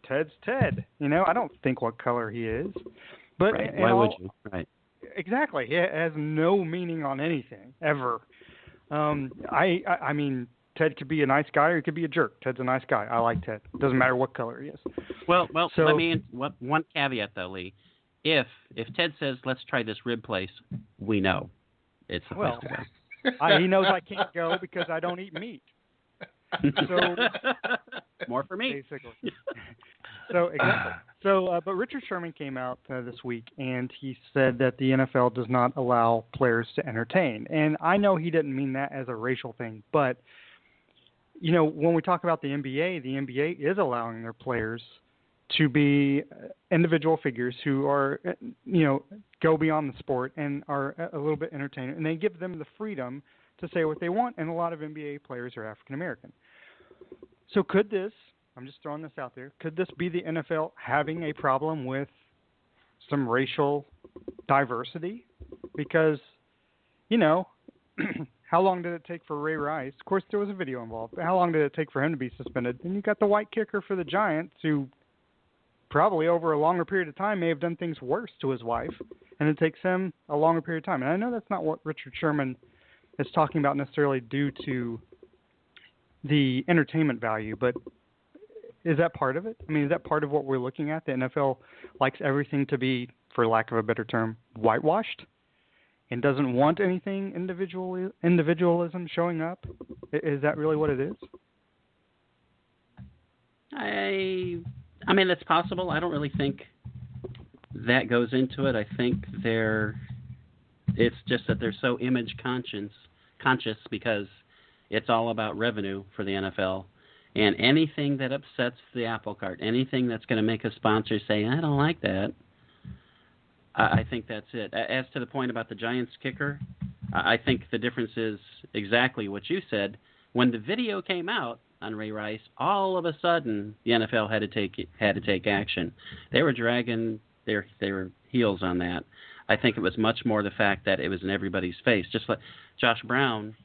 Ted's Ted. I don't think what color he is. But right. Why would you? Right. Exactly. It has no meaning on anything ever. I mean, Ted could be a nice guy or he could be a jerk. Ted's a nice guy. I like Ted. It doesn't matter what color he is. Well. So, Let me one caveat though, Lee. If Ted says let's try this rib place, we know it's the place to go. He knows I can't go because I don't eat meat. So more for me. Basically. So exactly. So, but Richard Sherman came out this week and he said that the NFL does not allow players to entertain. And I know he didn't mean that as a racial thing, but when we talk about the NBA is allowing their players to be individual figures who are, go beyond the sport and are a little bit entertaining, and they give them the freedom to say what they want, and a lot of NBA players are African American. So could this, I'm just throwing this out there, could this be the NFL having a problem with some racial diversity? Because, how long did it take for Ray Rice? Of course, there was a video involved, but how long did it take for him to be suspended? And you got the white kicker for the Giants who probably over a longer period of time may have done things worse to his wife, and it takes him a longer period of time. And I know that's not what Richard Sherman is talking about necessarily due to the entertainment value, but is that part of it? I mean, is that part of what we're looking at? The NFL likes everything to be, for lack of a better term, whitewashed and doesn't want anything individualism showing up? Is that really what it is? I mean, it's possible. I don't really think that goes into it. I think it's just that they're so image conscious because it's all about revenue for the NFL. And anything that upsets the apple cart, anything that's going to make a sponsor say, I don't like that, I think that's it. As to the point about the Giants kicker, I think the difference is exactly what you said. When the video came out on Ray Rice, all of a sudden the NFL had to take action. They were dragging their heels on that. I think it was much more the fact that it was in everybody's face. Just like Josh Brown,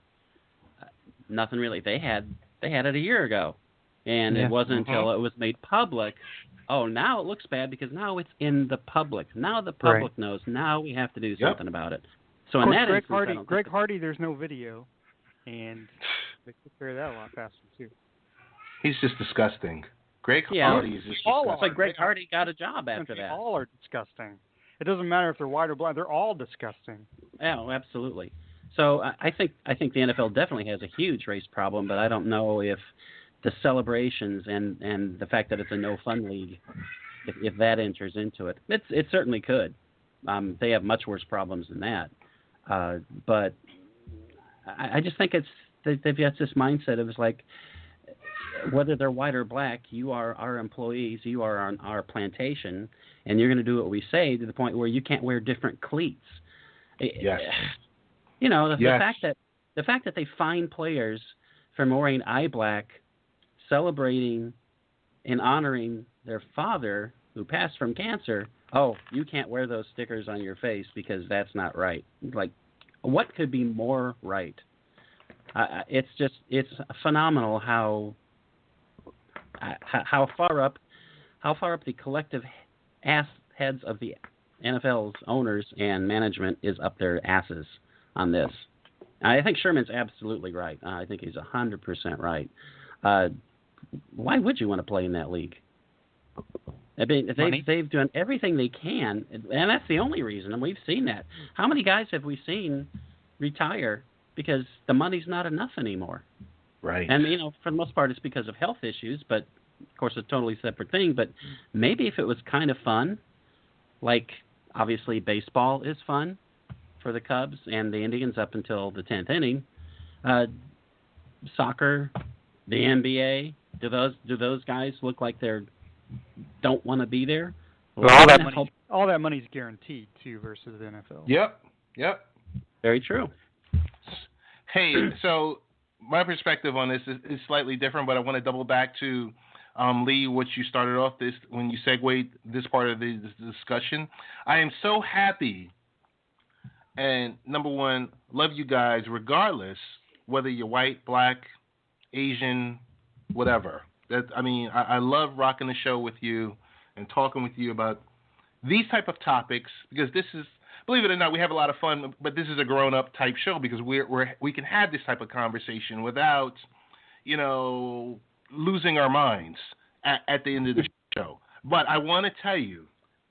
nothing really. They had it a year ago, and it wasn't until it was made public. Oh, now it looks bad because now it's in the public. Now the public knows. Now we have to do something about it. So in that instance, Greg Hardy, there's no video, and they took care of that a lot faster too. He's just disgusting. Greg Hardy is just disgusting. It's like Greg Hardy got a job after that. All are disgusting. It doesn't matter if they're white or black. They're all disgusting. Oh, absolutely. So I think the NFL definitely has a huge race problem, but I don't know if the celebrations and the fact that it's a no-fun league, if that enters into it. It certainly could. They have much worse problems than that. But I just think they've got this mindset of it's like, whether they're white or black, you are our employees, you are on our plantation, and you're going to do what we say to the point where you can't wear different cleats. Yes. The fact that they fine players for wearing eye black, celebrating and honoring their father who passed from cancer. Oh, you can't wear those stickers on your face because that's not right. Like, what could be more right? It's phenomenal how far up the collective ass heads of the NFL's owners and management is up their asses on this. I think Sherman's absolutely right. I think he's 100% right. Why would you want to play in that league? I mean, they've done everything they can, and that's the only reason. And we've seen that. How many guys have we seen retire because the money's not enough anymore? Right. And, for the most part, it's because of health issues, but, of course, it's a totally separate thing. But maybe if it was kind of fun, like, obviously baseball is fun for the Cubs and the Indians up until the 10th inning. Soccer, the NBA, do those guys look like they don't want to be there? Well, all that money's guaranteed, too, versus the NFL. Yep. Very true. Hey, so my perspective on this is slightly different, but I want to double back to Lee, what you started off this when you segued this part of the discussion. I am so happy, and number one, love you guys regardless whether you're white, black, Asian, whatever. I love rocking the show with you and talking with you about these type of topics because this is, believe it or not, we have a lot of fun, but this is a grown-up type show because we can have this type of conversation without, losing our minds at the end of the show. But I want to tell you,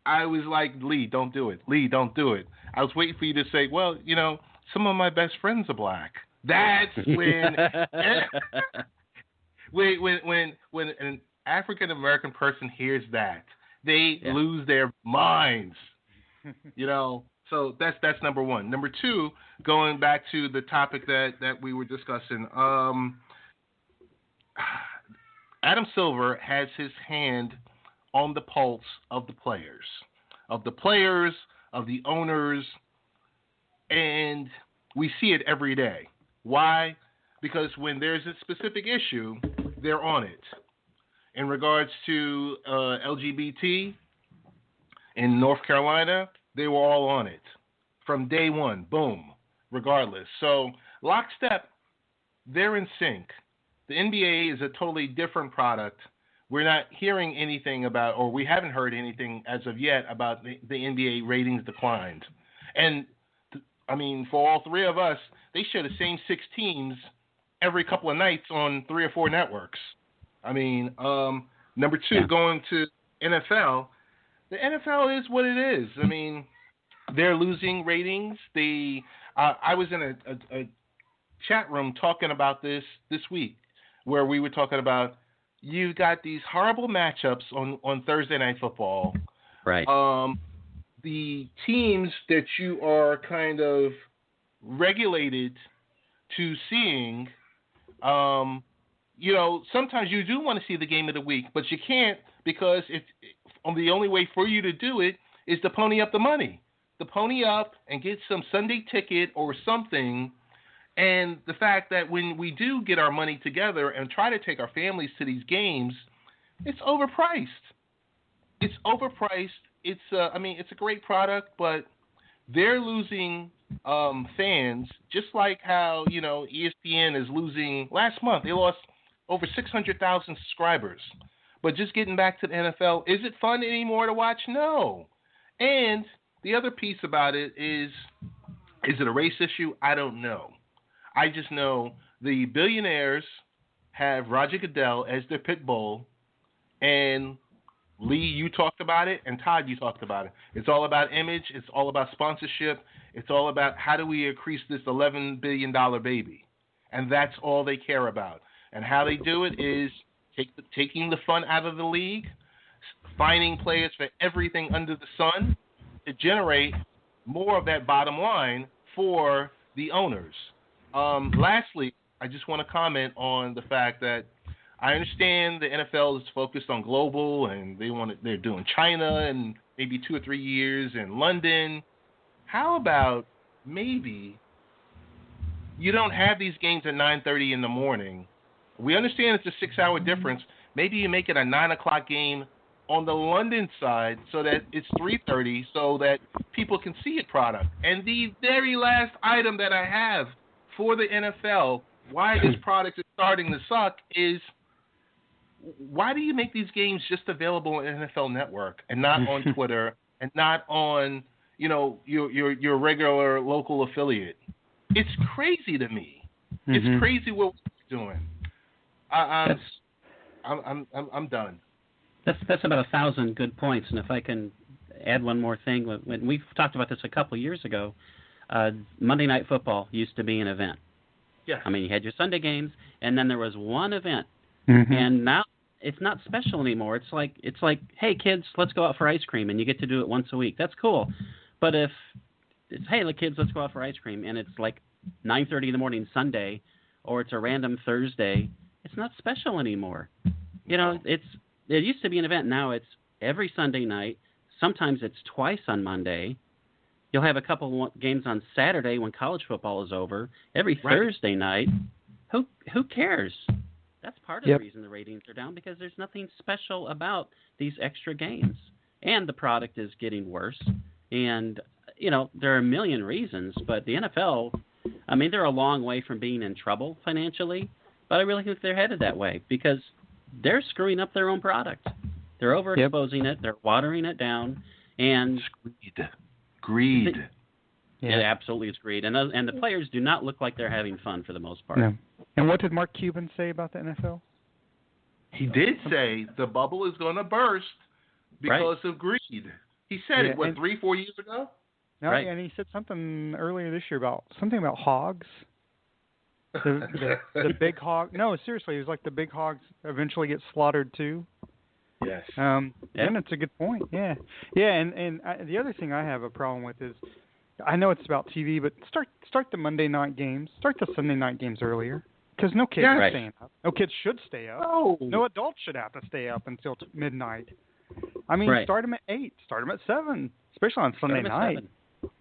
I was like, Lee, don't do it. Lee, don't do it. I was waiting for you to say, well, some of my best friends are black. That's when when an African American person hears that, they lose their minds. So that's number one. Number two, going back to the topic that we were discussing, Adam Silver has his hand on the pulse of the players, of the owners, and we see it every day. Why? Because when there's a specific issue, they're on it. In regards to LGBT in North Carolina, they were all on it from day one, boom, regardless. So lockstep, they're in sync. The NBA is a totally different product. We're not hearing anything about, or we haven't heard anything as of yet about the NBA ratings declined. And, for all three of us, they show the same 6 teams every couple of nights on 3 or 4 networks. Number two, going to NFL, the NFL is what it is. They're losing ratings. I was in a chat room talking about this week where we were talking about you've got these horrible matchups on Thursday Night Football. Right. The teams that you are kind of regulated to seeing, sometimes you do want to see the game of the week, but you can't because the only way for you to do it is to pony up the money. To pony up and get some Sunday ticket or something. And the fact that when we do get our money together and try to take our families to these games, it's overpriced. It's overpriced. It's a great product, but they're losing fans just like how, ESPN is losing. Last month, they lost over 600,000 subscribers. But just getting back to the NFL, is it fun anymore to watch? No. And the other piece about it is it a race issue? I don't know. I just know the billionaires have Roger Goodell as their pit bull, and Lee, you talked about it, and Todd, you talked about it. It's all about image. It's all about sponsorship. It's all about how do we increase this $11 billion baby, and that's all they care about. And how they do it is taking the fun out of the league, finding players for everything under the sun to generate more of that bottom line for the owners. Lastly, I just want to comment on the fact that I understand the NFL is focused on global and they're doing China and maybe 2 or 3 years in London. How about maybe you don't have these games at 9:30 in the morning? We understand it's a 6-hour difference. Maybe you make it a 9 o'clock game on the London side so that it's 3:30 so that people can see a product. And the very last item that I have for the NFL, why this product is starting to suck is, why do you make these games just available on NFL Network and not on Twitter and not on, your regular local affiliate? It's crazy to me. Mm-hmm. It's crazy what we're doing. I'm done. That's about 1,000 good points, and if I can add one more thing, when we talked about this a couple of years ago, Monday Night Football used to be an event. Yeah. You had your Sunday games, and then there was one event, mm-hmm. and now it's not special anymore. It's like, hey kids, let's go out for ice cream, and you get to do it once a week. That's cool, but if it's, hey kids, let's go out for ice cream, and it's like 9:30 in the morning Sunday, or it's a random Thursday, it's not special anymore. It used to be an event. Now it's every Sunday night. Sometimes it's twice on Monday. You'll have a couple games on Saturday when college football is over. Every Thursday night. who cares? That's part of the reason the ratings are down, because there's nothing special about these extra games. And the product is getting worse. And, there are a million reasons, but the NFL, I mean, they're a long way from being in trouble financially, but I really think they're headed that way because they're screwing up their own product. They're overexposing it. They're watering it down. And Greed. It absolutely is greed. And the players do not look like they're having fun for the most part. No. And what did Mark Cuban say about the NFL? He did say the bubble is going to burst because of greed. He said it, 3-4 years ago? No, and he said something earlier this year about hogs. The big hog. No, seriously, it was like the big hogs eventually get slaughtered too. Yes. And it's a good point. Yeah. And the other thing I have a problem with is, I know it's about TV, but start the Monday night games. Start the Sunday night games earlier, because no kids are staying up. No kids should stay up. No adults should have to stay up until midnight. I mean, start them at 8. Start them at 7, especially on Sunday night.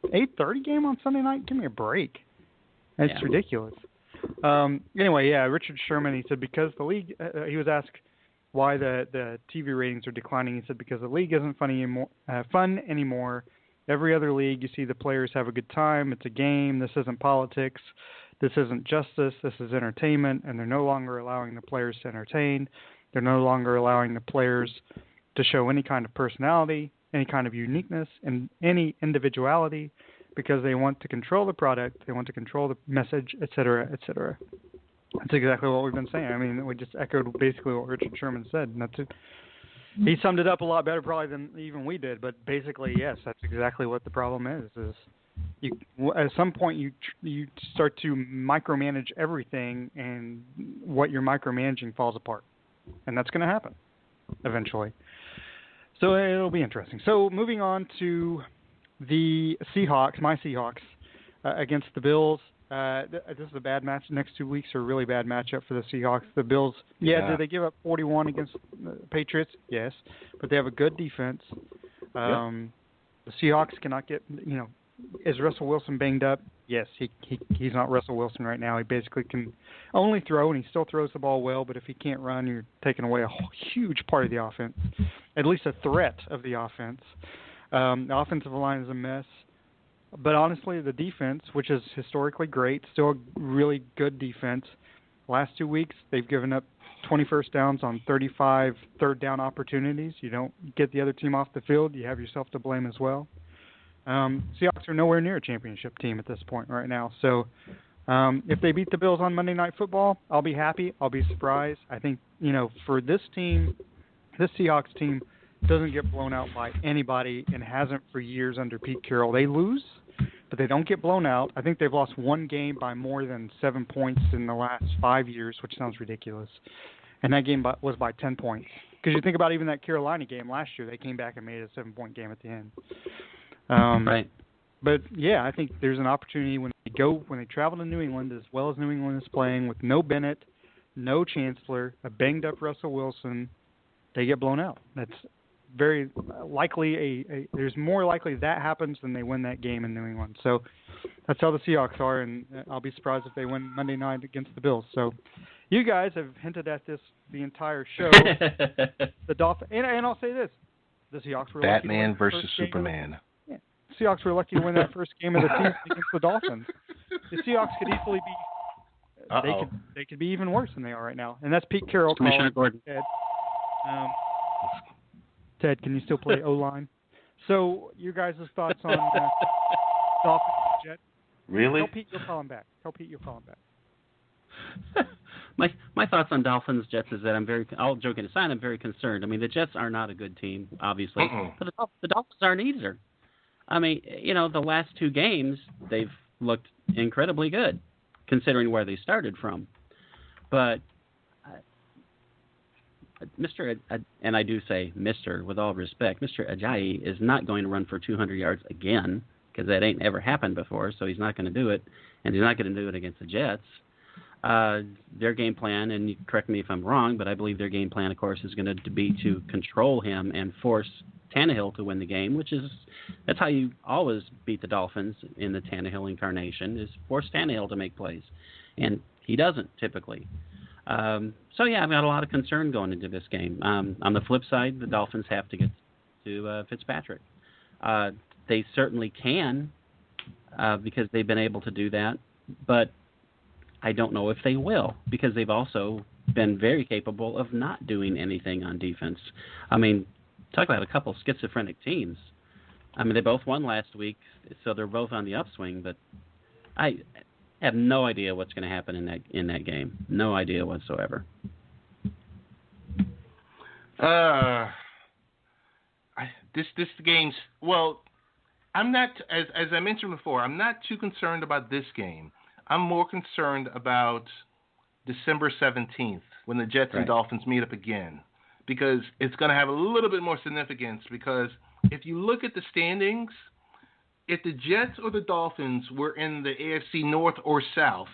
8:30 game on Sunday night. Give me a break. It's ridiculous. Anyway, Richard Sherman. He said because the league. He was asked why the TV ratings are declining. He said because the league isn't fun anymore. Every other league, you see the players have a good time. It's a game. This isn't politics. This isn't justice. This is entertainment, and they're no longer allowing the players to entertain. They're no longer allowing the players to show any kind of personality, any kind of uniqueness, and any individuality, because they want to control the product. They want to control the message, et cetera, et cetera. That's exactly what we've been saying. I mean, we just echoed basically what Richard Sherman said, and that's it. He summed it up a lot better probably than even we did, but basically, yes, that's exactly what the problem is at some point you start to micromanage everything, and what you're micromanaging falls apart, and that's going to happen eventually. So it'll be interesting. So moving on to the Seahawks, my Seahawks, against the Bills. This is a bad match. The next 2 weeks are a really bad matchup for the Seahawks. The Bills, did they give up 41 against the Patriots? Yes, but they have a good defense. The Seahawks cannot get, is Russell Wilson banged up? Yes, he's not Russell Wilson right now. He basically can only throw, and he still throws the ball well, but if he can't run, you're taking away a huge part of the offense, at least a threat of the offense. The offensive line is a mess. But honestly, the defense, which is historically great, still a really good defense. Last 2 weeks, they've given up 20 first downs on 35 third down opportunities. You don't get the other team off the field, you have yourself to blame as well. Seahawks are nowhere near a championship team at this point right now. So if they beat the Bills on Monday Night Football, I'll be happy. I'll be surprised. I think, for this team, this Seahawks team doesn't get blown out by anybody and hasn't for years under Pete Carroll. They lose, but they don't get blown out. I think they've lost one game by more than 7 points in the last 5 years, which sounds ridiculous. And that game was by 10 points. Because you think about even that Carolina game last year, they came back and made it a 7-point game at the end. But, I think there's an opportunity when they travel to New England, as well as New England is playing, with no Bennett, no Chancellor, a banged-up Russell Wilson, they get blown out. That's very likely there's more likely that happens than they win that game in New England. So that's how the Seahawks are, and I'll be surprised if they win Monday night against the Bills. So you guys have hinted at this the entire show. The Dolphins, and I'll say this: the Seahawks were Batman versus Superman. Seahawks were lucky to win that first game of the season against the Dolphins. The Seahawks could easily be. They could be even worse than they are right now, and that's Pete Carroll calling. Ted. Ted, can you still play O-line? So, your guys' thoughts on Dolphins Jets? Really? Tell Pete you'll call him back. My thoughts on Dolphins Jets is that all joking aside, I'm very concerned. I mean, the Jets are not a good team, obviously, but the Dolphins aren't either. I mean, the last 2 games they've looked incredibly good, considering where they started from. But and I do say Mr. with all respect, Mr. Ajayi is not going to run for 200 yards again, because that ain't ever happened before, so he's not going to do it, and he's not going to do it against the Jets. Their game plan, and you correct me if I'm wrong, but I believe their game plan, of course, is going to be to control him and force Tannehill to win the game, that's how you always beat the Dolphins in the Tannehill incarnation, is force Tannehill to make plays. And He doesn't typically. So yeah, I've got a lot of concern going into this game. On the flip side, the Dolphins have to get to Fitzpatrick. They certainly can because they've been able to do that, but I don't know if they will because they've also been very capable of not doing anything on defense. I mean, talk about a couple schizophrenic teams. I mean, they both won last week, so they're both on the upswing, but I have no idea what's going to happen in that game. No idea whatsoever. This game's, well, I'm not, as I mentioned before, I'm not too concerned about this game. I'm more concerned about December 17th when the Jets and Dolphins meet up again, because it's going to have a little bit more significance. Because if you look at the standings, if the Jets or the Dolphins were in the AFC North or South,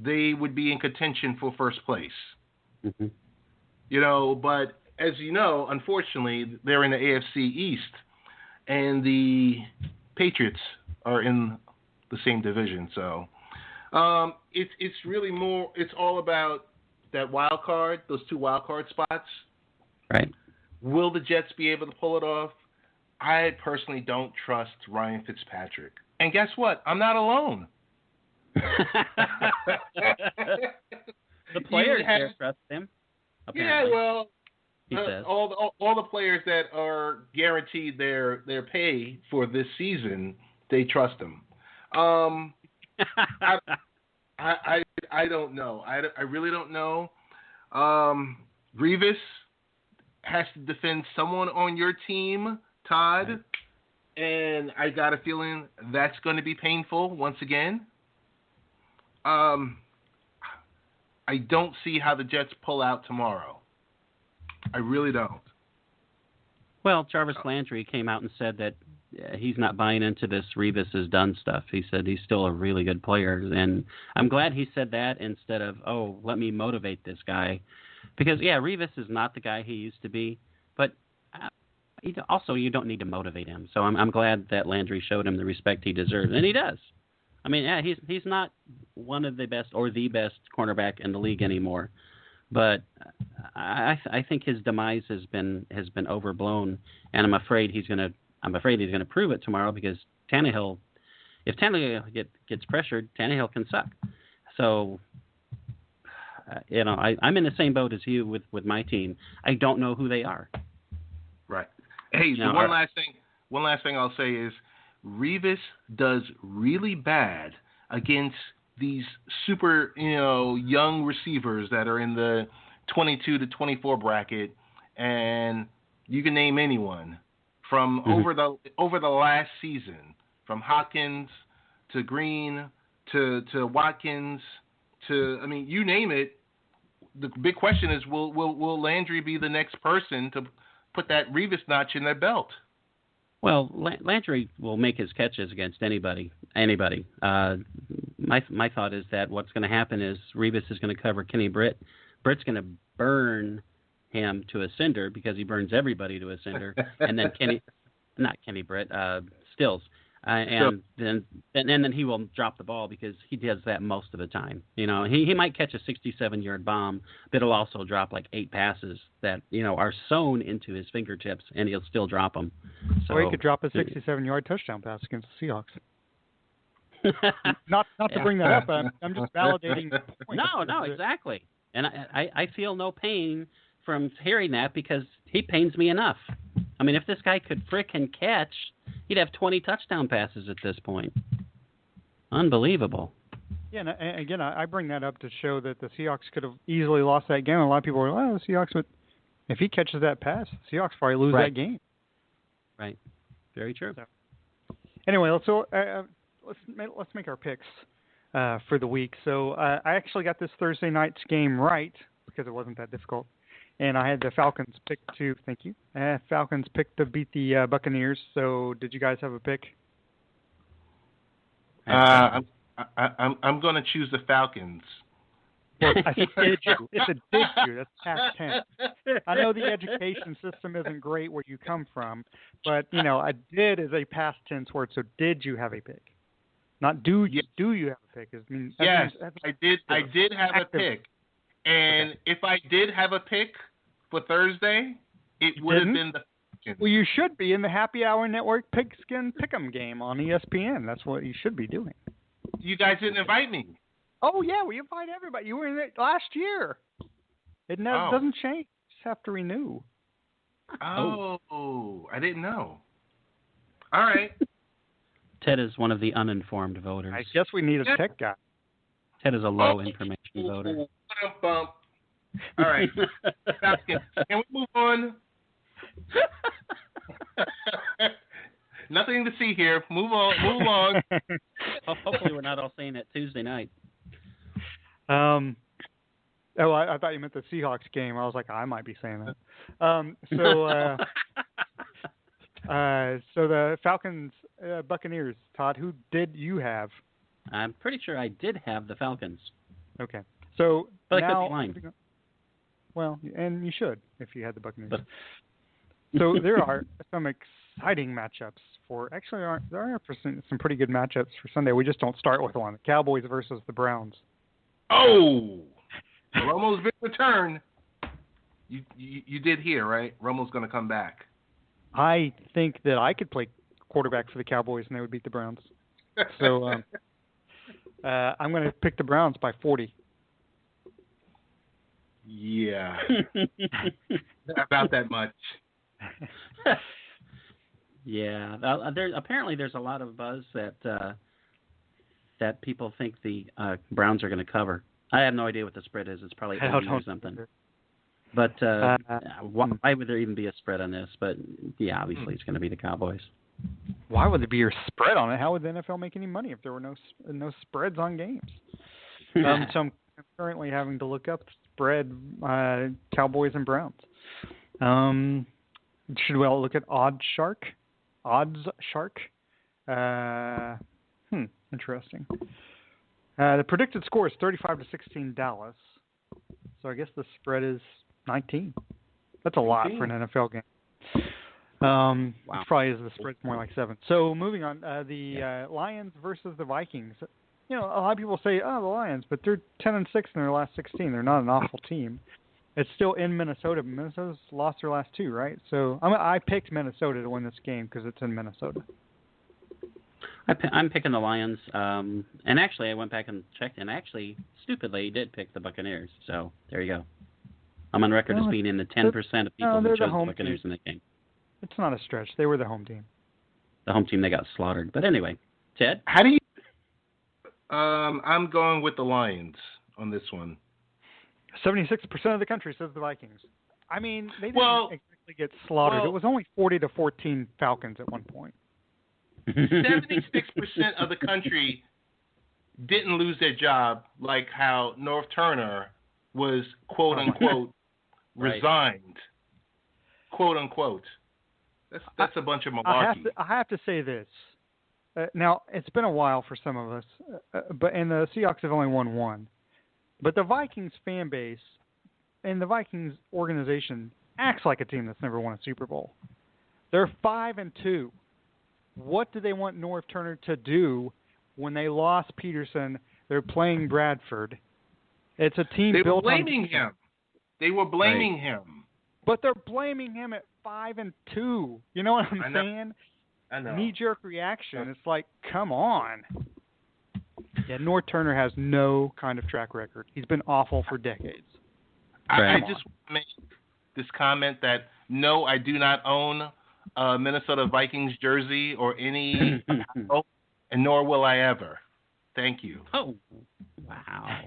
they would be in contention for first place. Mm-hmm. You know, but as you know, unfortunately, they're in the AFC East, and the Patriots are in the same division. So it's really more. It's all about that wild card, those two wild card spots. Right. Will the Jets be able to pull it off? I personally don't trust Ryan Fitzpatrick. And guess what? I'm not alone. The players there trust him. Apparently. Yeah, well, he says. all the players that are guaranteed their pay for this season, they trust him. I don't know. I really don't know. Revis has to defend someone on your team, Todd, and I got a feeling that's going to be painful once again. I don't see how the Jets pull out tomorrow. I really don't. Well, Jarvis Landry came out and said that he's not buying into this Revis is done stuff. He said he's still a really good player, and I'm glad he said that instead of, oh, let me motivate this guy. Because, yeah, Revis is not the guy he used to be, but also you don't need to motivate him. So I'm glad that Landry showed him the respect he deserves, and he does. I mean, yeah, he's not one of the best or the best cornerback in the league anymore, but I think his demise has been overblown, and I'm afraid he's gonna prove it tomorrow because Tannehill, if Tannehill gets pressured, Tannehill can suck. So. I'm in the same boat as you with my team. I don't know who they are. Right. Hey, now, one last thing I'll say is Revis does really bad against these super, young receivers that are in the 22 to 24 bracket, and you can name anyone from over the last season, from Hopkins to Green to Watkins to, you name it. The big question is, will Landry be the next person to put that Revis notch in their belt? Well, Landry will make his catches against anybody. My thought is that what's going to happen is Revis is going to cover Kenny Britt. Britt's going to burn him to a cinder because he burns everybody to a cinder, and then Stills. And then he will drop the ball because he does that most of the time. He might catch a 67-yard bomb, but he'll also drop like 8 passes that are sewn into his fingertips, and he'll still drop them. So, or he could drop a 67-yard touchdown pass against the Seahawks. not to bring that up, I'm just validating the point. No, exactly. And I feel no pain from hearing that because he pains me enough. I mean, if this guy could frickin' catch, he'd have 20 touchdown passes at this point. Unbelievable. Yeah, and again, I bring that up to show that the Seahawks could have easily lost that game. A lot of people are, the Seahawks would. If he catches that pass, the Seahawks probably lose that game. Right. Very true. So, anyway, let's make our picks for the week. So I actually got this Thursday night's game right because it wasn't that difficult. And I had the Falcons pick to, thank you. Falcons picked to beat the Buccaneers. So did you guys have a pick? I'm going to choose the Falcons. Well, I said did you. It's a did you. That's past tense. I know the education system isn't great where you come from, but, I did is a past tense word. So did you have a pick? Not do you have a pick? Yes, I did. I did have a pick, and if I did have a pick for Thursday, it would have been the. Well, you should be in the Happy Hour Network Pigskin Pick'em game on ESPN. That's what you should be doing. You guys didn't invite me. Oh yeah, we invite everybody. You were in it last year. It never doesn't change. You just have to renew. Oh, I didn't know. All right. Ted is one of the uninformed voters. I guess we need a tech guy. Ted is a low information voter. All right. Can we move on? Nothing to see here. Move on. Hopefully we're not all saying that Tuesday night. I thought you meant the Seahawks game. I was like, I might be saying that. So the Falcons, Buccaneers. Todd, who did you have? I'm pretty sure I did have the Falcons. Okay. So but now, I could be lying. Well, and you should if you had the Buccaneers. So there are some exciting matchups there are some pretty good matchups for Sunday. We just don't start with one. The Cowboys versus the Browns. Oh, Romo's big return. You did hear, right? Romo's going to come back. I think that I could play quarterback for the Cowboys and they would beat the Browns. So I'm going to pick the Browns by 40. Yeah. About that much. Yeah. There's a lot of buzz that people think the Browns are going to cover. I have no idea what the spread is. It's probably 80 or something. But why would there even be a spread on this? But, yeah, obviously it's going to be the Cowboys. Why would there be a spread on it? How would the NFL make any money if there were no spreads on games? So I'm currently having to look up spread Cowboys and Browns. Should we all look at Odds Shark? Interesting. The predicted score is 35-16 Dallas. So I guess the spread is 19. That's a lot for an NFL game. Wow. Which probably is the spread's more like 7. So moving on, the Lions versus the Vikings. A lot of people say, the Lions, but they're 10-6 in their last 16. They're not an awful team. It's still in Minnesota. Minnesota's lost their last 2, right? So I picked Minnesota to win this game because it's in Minnesota. I'm picking the Lions. And actually, I went back and checked, and actually, stupidly, did pick the Buccaneers. So there you go. I'm on record as being in the 10% of people who chose the Buccaneers in the game. It's not a stretch. They were the home team. The home team, they got slaughtered. But anyway, Ted? How do you... I'm going with the Lions on this one. 76% of the country says the Vikings. I mean, they didn't exactly get slaughtered. It was only 40-14 Falcons at one point. 76% of the country didn't lose their job like how North Turner was, quote-unquote, resigned. Quote-unquote. That's a bunch of malarkey. I have to say this. Now, it's been a while for some of us, and the Seahawks have only won 1. But the Vikings fan base and the Vikings organization acts like a team that's never won a Super Bowl. They're 5-2. What do they want North Turner to do when they lost Peterson? They're playing Bradford. It's a team built on... They were blaming him. But they're blaming him at 5-2. You know what I'm saying? I know. Knee-jerk reaction. It's like, come on. Yeah, North Turner has no kind of track record. He's been awful for decades. I just want to make this comment that, no, I do not own a Minnesota Vikings jersey or any, and nor will I ever. Thank you. Oh, wow.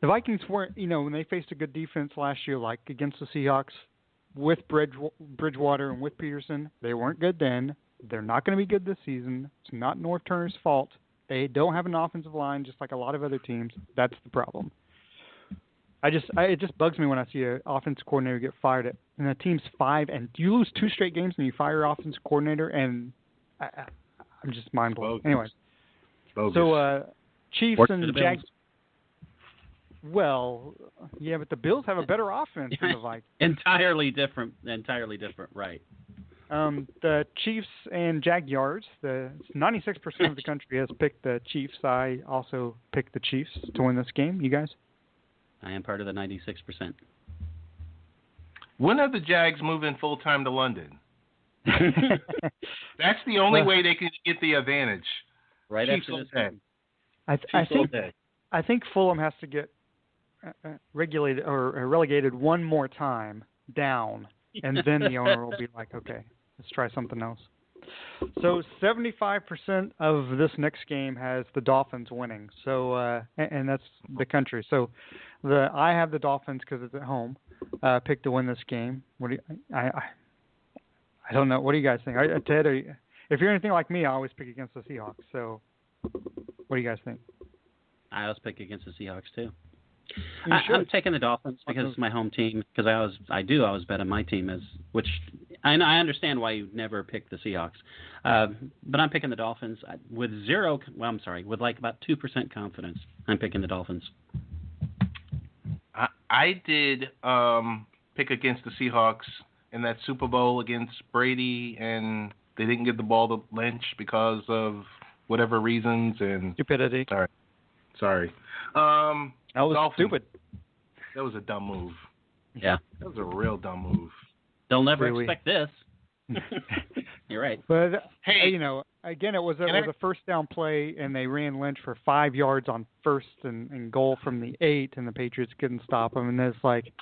The Vikings weren't, when they faced a good defense last year, like against the Seahawks, with Bridgewater and with Peterson, they weren't good then. They're not going to be good this season. It's not North Turner's fault. They don't have an offensive line, just like a lot of other teams. That's the problem. It just bugs me when I see an offensive coordinator get fired and the team's 5, and you lose 2 straight games and you fire your offensive coordinator, and I'm just mind blown. Anyway, so Chiefs and Jags. Well, yeah, but the Bills have a better offense than the Vikings. Entirely different, right. The Chiefs and Jaguars. The 96% of the country has picked the Chiefs. I also picked the Chiefs to win this game. You guys? I am part of the 96%. When are the Jags moving full time to London? That's the only way they can get the advantage. Right Chiefs after this game. I think Fulham has to get regulated or relegated one more time down, and then the owner will be like, okay, let's try something else. So 75% of this next game has the Dolphins winning. So and that's the country. So I have the Dolphins because it's at home. Picked to win this game. What do I don't know. What do you guys think? Ted, if you're anything like me, I always pick against the Seahawks. So what do you guys think? I always pick against the Seahawks too. You I'm taking the Dolphins because it's my home team. Because I always bet on my team which I understand why you never pick the Seahawks, but I'm picking the Dolphins with with like about 2% confidence. I'm picking the Dolphins. I did pick against the Seahawks in that Super Bowl against Brady, and they didn't get the ball to Lynch because of whatever reasons and stupidity. Sorry. That was Dolphins. stupid. That was a dumb move. Yeah. That was a real dumb move. They'll never expect this. You're right. But hey, again, it was a first down play, and they ran Lynch for 5 yards on first and goal from the 8, and the Patriots couldn't stop him. And it's like,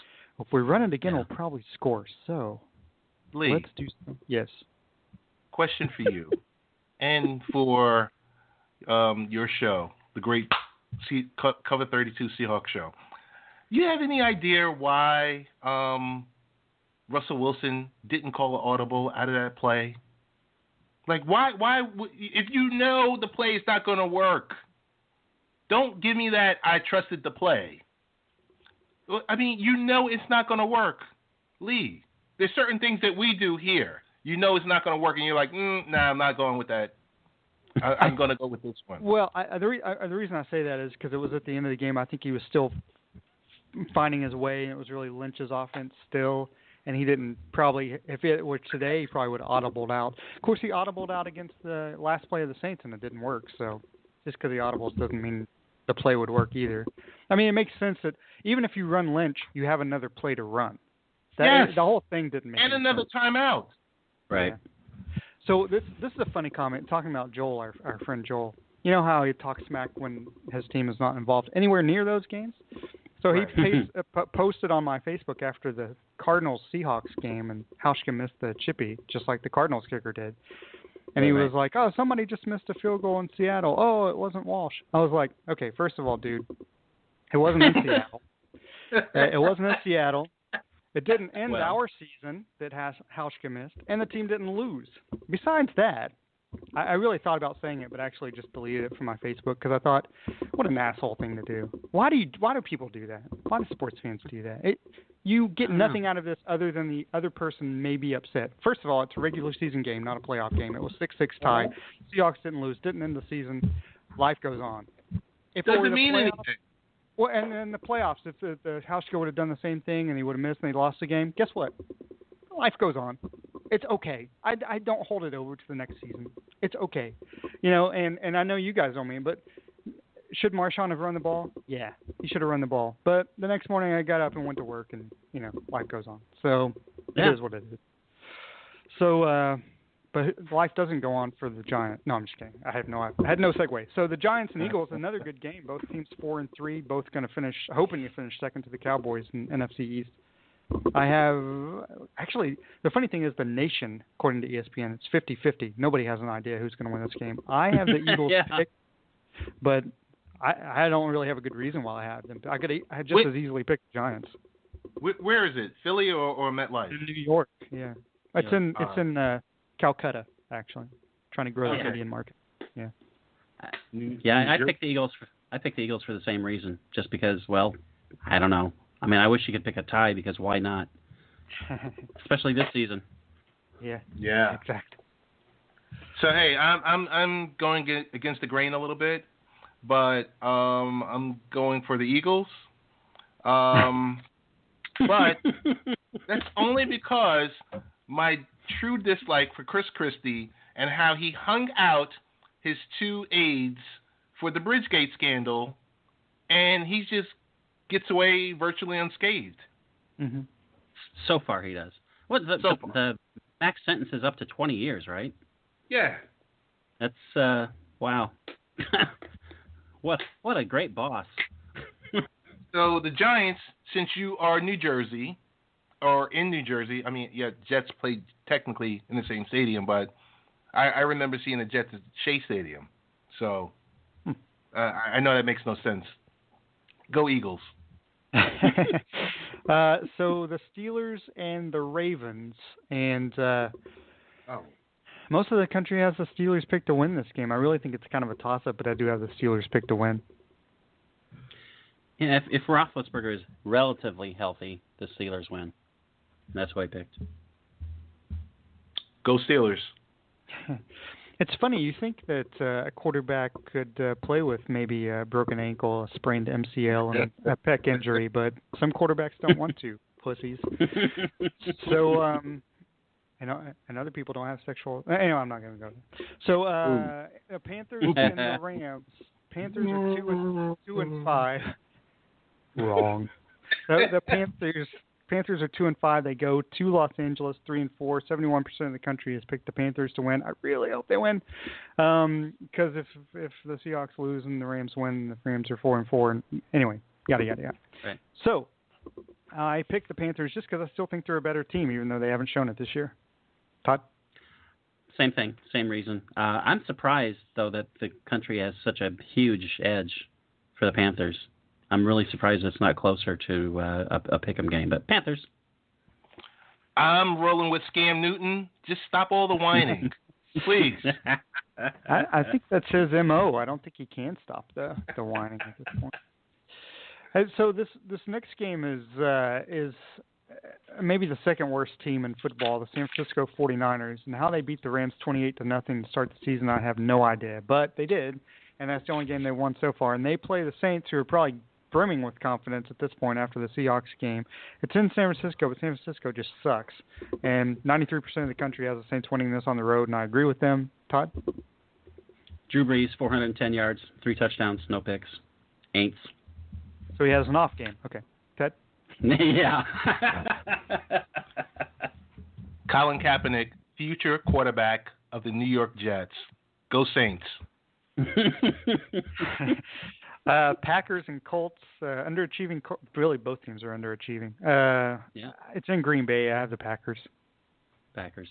if we run it again, we'll probably score. So Lee, let's do something. Yes. Question for you, and for your show, the great Cover 32 Seahawks show. You have any idea why Russell Wilson didn't call an audible out of that play? Like, why if you know the play is not going to work, don't give me that I trusted the play. I mean, you know it's not going to work. Lee, there's certain things that we do here. You know it's not going to work, and you're like, nah, I'm not going with that. I'm going to go with this one. Well, the reason I say that is because it was at the end of the game. I think he was still finding his way, and it was really Lynch's offense still. And he didn't probably, if it were today, he probably would have audibled out. Of course, he audibled out against the last play of the Saints, and it didn't work. So just because he audibles doesn't mean the play would work either. I mean, it makes sense that even if you run Lynch, you have another play to run. The whole thing didn't make sense. And another timeout. Right. Yeah. So this is a funny comment. Talking about Joel, our friend Joel. You know how he talks smack when his team is not involved anywhere near those games? So he posted on my Facebook after the Cardinals-Seahawks game, and Hauschka missed the chippy, just like the Cardinals kicker did. And he was like, oh, somebody just missed a field goal in Seattle. Oh, it wasn't Walsh. I was like, okay, first of all, dude, it wasn't in Seattle. It wasn't in Seattle. It didn't end our season that Hauschka missed, and the team didn't lose. Besides that, I really thought about saying it, but actually just deleted it from my Facebook because I thought, what an asshole thing to do. Why do people do that? Why do sports fans do that? You get nothing out of this other than the other person may be upset. First of all, it's a regular season game, not a playoff game. It was 6-6 tie. Seahawks didn't lose, didn't end the season. Life goes on. If doesn't mean anything. Well, and in the playoffs, if the Hauschka would have done the same thing and he would have missed and they lost the game, guess what? Life goes on. It's okay. I don't hold it over to the next season. It's okay. And I know you guys don't mean, but should Marshawn have run the ball? Yeah, he should have run the ball. But the next morning I got up and went to work, and, life goes on. So it is what it is. So, but life doesn't go on for the Giants. No, I'm just kidding. I had no segue. So the Giants and Eagles, another good game. Both teams 4-3, both going to finish, hoping to finish second to the Cowboys in NFC East. I have actually the funny thing is the nation, according to ESPN, it's 50-50. Nobody has an idea who's going to win this game. I have the Eagles pick, but I don't really have a good reason why I have them. I just as easily pick the Giants. Where is it? Philly or MetLife? In New York. Yeah, it's in Calcutta actually. Trying to grow the Canadian market. Yeah. I picked the Eagles. I picked the Eagles for the same reason, just because. Well, I don't know. I mean, I wish you could pick a tie because why not? Especially this season. Yeah. Exactly. So hey, I'm going against the grain a little bit, but I'm going for the Eagles. But that's only because my true dislike for Chris Christie and how he hung out his 2 aides for the Bridgegate scandal, and he just gets away virtually unscathed. Mm-hmm. So far, he does. What the max sentence is up to 20 years, right? Yeah. That's wow. What a great boss. So the Giants, since you are New Jersey, or in New Jersey, I mean, yeah, Jets played technically in the same stadium, but I remember seeing the Jets at Shea Stadium. So I know that makes no sense. Go Eagles. So the Steelers and the Ravens, and most of the country has the Steelers picked to win this game. I really think it's kind of a toss-up, but I do have the Steelers picked to win. Yeah, if Roethlisberger is relatively healthy, the Steelers win. That's what I picked. Go Steelers. It's funny. You think that a quarterback could play with maybe a broken ankle, a sprained MCL, and a pec injury, but some quarterbacks don't want to, pussies. So, and other people don't have sexual. Anyway, I'm not going to go there. So, the Panthers and the Rams. Panthers are 2-5. Wrong. The Panthers are 2-5. They go to Los Angeles 3-4. 71% of the country has picked the Panthers to win. I really hope they win, because if the Seahawks lose and the Rams win, the Rams are 4-4. And anyway, yada yada yada. Right. So I picked the Panthers just because I still think they're a better team, even though they haven't shown it this year. Todd? Same thing, same reason. I'm surprised though that the country has such a huge edge for the Panthers. I'm really surprised it's not closer to a pick'em game, but Panthers. I'm rolling with Scam Newton. Just stop all the whining, please. I think that's his MO. I don't think he can stop the whining at this point. And so this next game is maybe the second worst team in football, the San Francisco 49ers, and how they beat the Rams 28-0 to start the season. I have no idea, but they did, and that's the only game they won so far. And they play the Saints, who are probably brimming with confidence at this point after the Seahawks game. It's in San Francisco, but San Francisco just sucks. And 93% of the country has the Saints winning this on the road, and I agree with them. Todd? Drew Brees, 410 yards, 3 touchdowns, no picks. Aints. So he has an off game. Okay. Ted? Yeah. Colin Kaepernick, future quarterback of the New York Jets. Go Saints. Packers and Colts, underachieving. Really, both teams are underachieving. Yeah. It's in Green Bay. I have the Packers. Packers.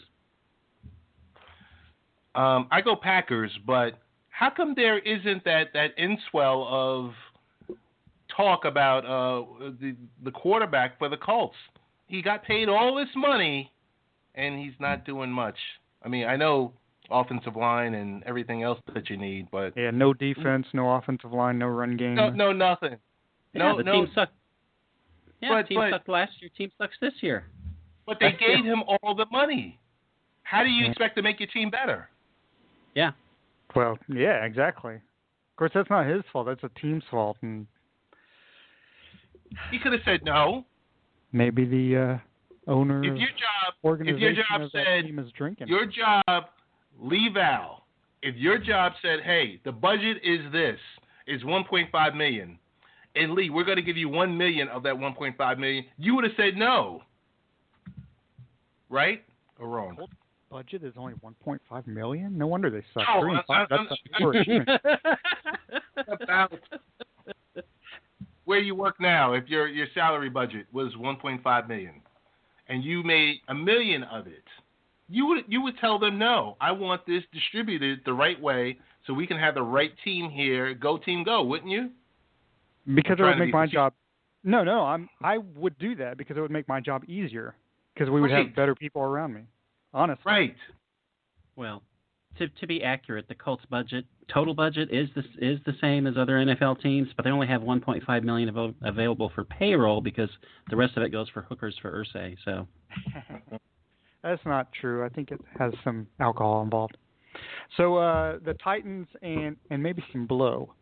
I go Packers, but how come there isn't that inswell of talk about the quarterback for the Colts? He got paid all this money, and he's not doing much. I mean, I know offensive line and everything else that you need, but yeah, no defense, no offensive line, no run game. No nothing. Yeah, the team sucked. Yeah, but, team sucked last year. Team sucks this year. But they gave him all the money. How do you expect to make your team better? Yeah. Well, yeah, exactly. Of course, that's not his fault. That's a team's fault, and he could have said no. Maybe the owner if your job said team is drinking. Your job, Lee Vowell. If your job said, "Hey, the budget is this, is $1.5 million," and Lee, we're going to give you $1 million of that $1.5 million, you would have said no. Right or wrong? Budget is only $1.5 million. No wonder they suck. Oh, 3 and 5. That's about where you work now. If your salary budget was $1.5 million, and you made $1 million of it, you would tell them no. I want this distributed the right way so we can have the right team here. Go team, go, wouldn't you? Because it would make my job. No, I would do that because it would make my job easier because we would have better people around me. Honestly. Right. Well, to be accurate, the Colts' total budget is the same as other NFL teams, but they only have $1.5 million available for payroll because the rest of it goes for hookers for Irsay. So that's not true. I think it has some alcohol involved. So the Titans and maybe some blow.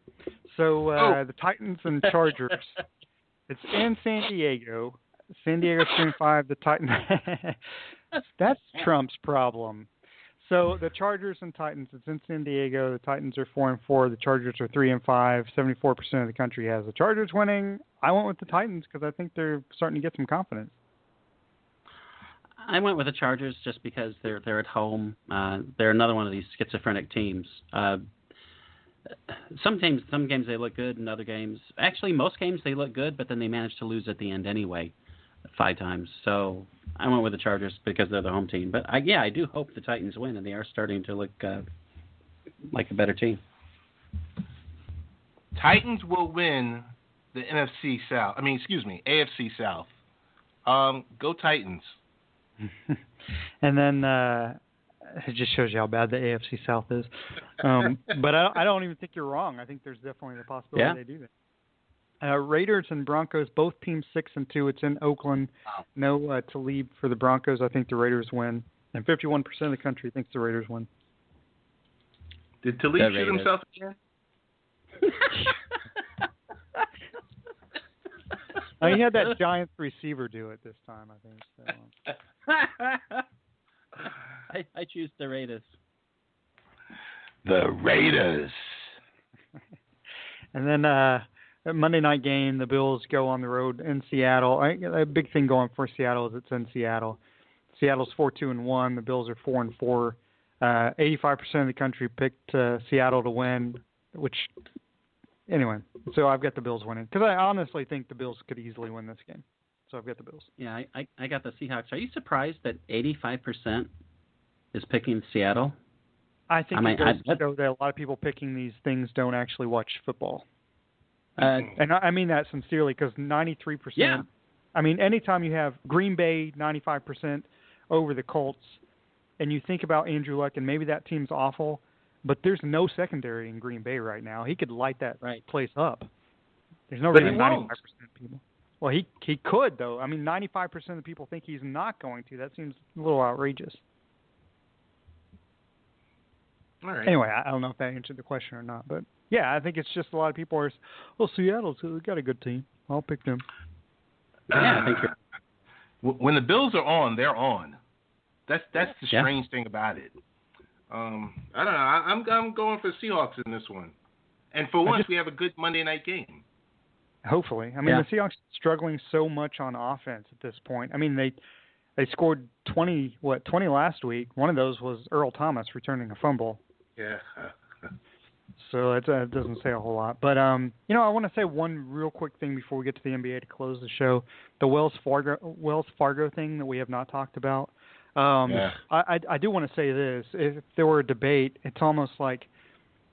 So the Titans and Chargers. It's in San Diego. San Diego's 3-5. The Titans. That's Trump's problem. So the Chargers and Titans. It's in San Diego. The Titans are 4-4. The Chargers are 3-5. 74% of the country has the Chargers winning. I went with the Titans because I think they're starting to get some confidence. I went with the Chargers just because they're at home. They're another one of these schizophrenic teams. Some games they look good, and other games, actually most games they look good, but then they manage to lose at the end anyway, 5 times. So I went with the Chargers because they're the home team. But I do hope the Titans win, and they are starting to look like a better team. Titans will win the AFC South. Go Titans. And then it just shows you how bad the AFC South is. But I don't even think you're wrong. I think there's definitely the possibility they do that. Raiders and Broncos, both teams 6-2. It's in Oakland. No Talib for the Broncos. I think the Raiders win. And 51% of the country thinks the Raiders win. Did Talib shoot himself again? He had that Giants receiver do it this time, I think. So. I choose the Raiders. The Raiders. And then Monday night game, the Bills go on the road in Seattle. A big thing going for Seattle is it's in Seattle. Seattle's 4-2-1. The Bills are 4-4. 85% of the country picked Seattle to win, which anyway. So I've got the Bills winning because I honestly think the Bills could easily win this game. So I've got the Bills. Yeah, I got the Seahawks. Are you surprised that 85% is picking Seattle? I think it goes to show that a lot of people picking these things don't actually watch football. And I mean that sincerely because 93%. Yeah. I mean, anytime you have Green Bay 95% over the Colts, and you think about Andrew Luck, and maybe that team's awful, but there's no secondary in Green Bay right now. He could light that place up. There's no reason 95% people. Well, he could, though. I mean, 95% of the people think he's not going to. That seems a little outrageous. All right. Anyway, I don't know if that answered the question or not, but yeah, I think it's just a lot of people are, Seattle's got a good team. I'll pick them. Yeah, I think when the Bills are on, they're on. That's the strange thing about it. I don't know. I'm going for Seahawks in this one, and for once we have a good Monday night game. Hopefully, I mean the Seahawks are struggling so much on offense at this point. I mean they scored 20 last week. One of those was Earl Thomas returning a fumble. Yeah. So it doesn't say a whole lot. But, I want to say one real quick thing before we get to the NBA to close the show. The Wells Fargo thing that we have not talked about. I do want to say this. If there were a debate, it's almost like,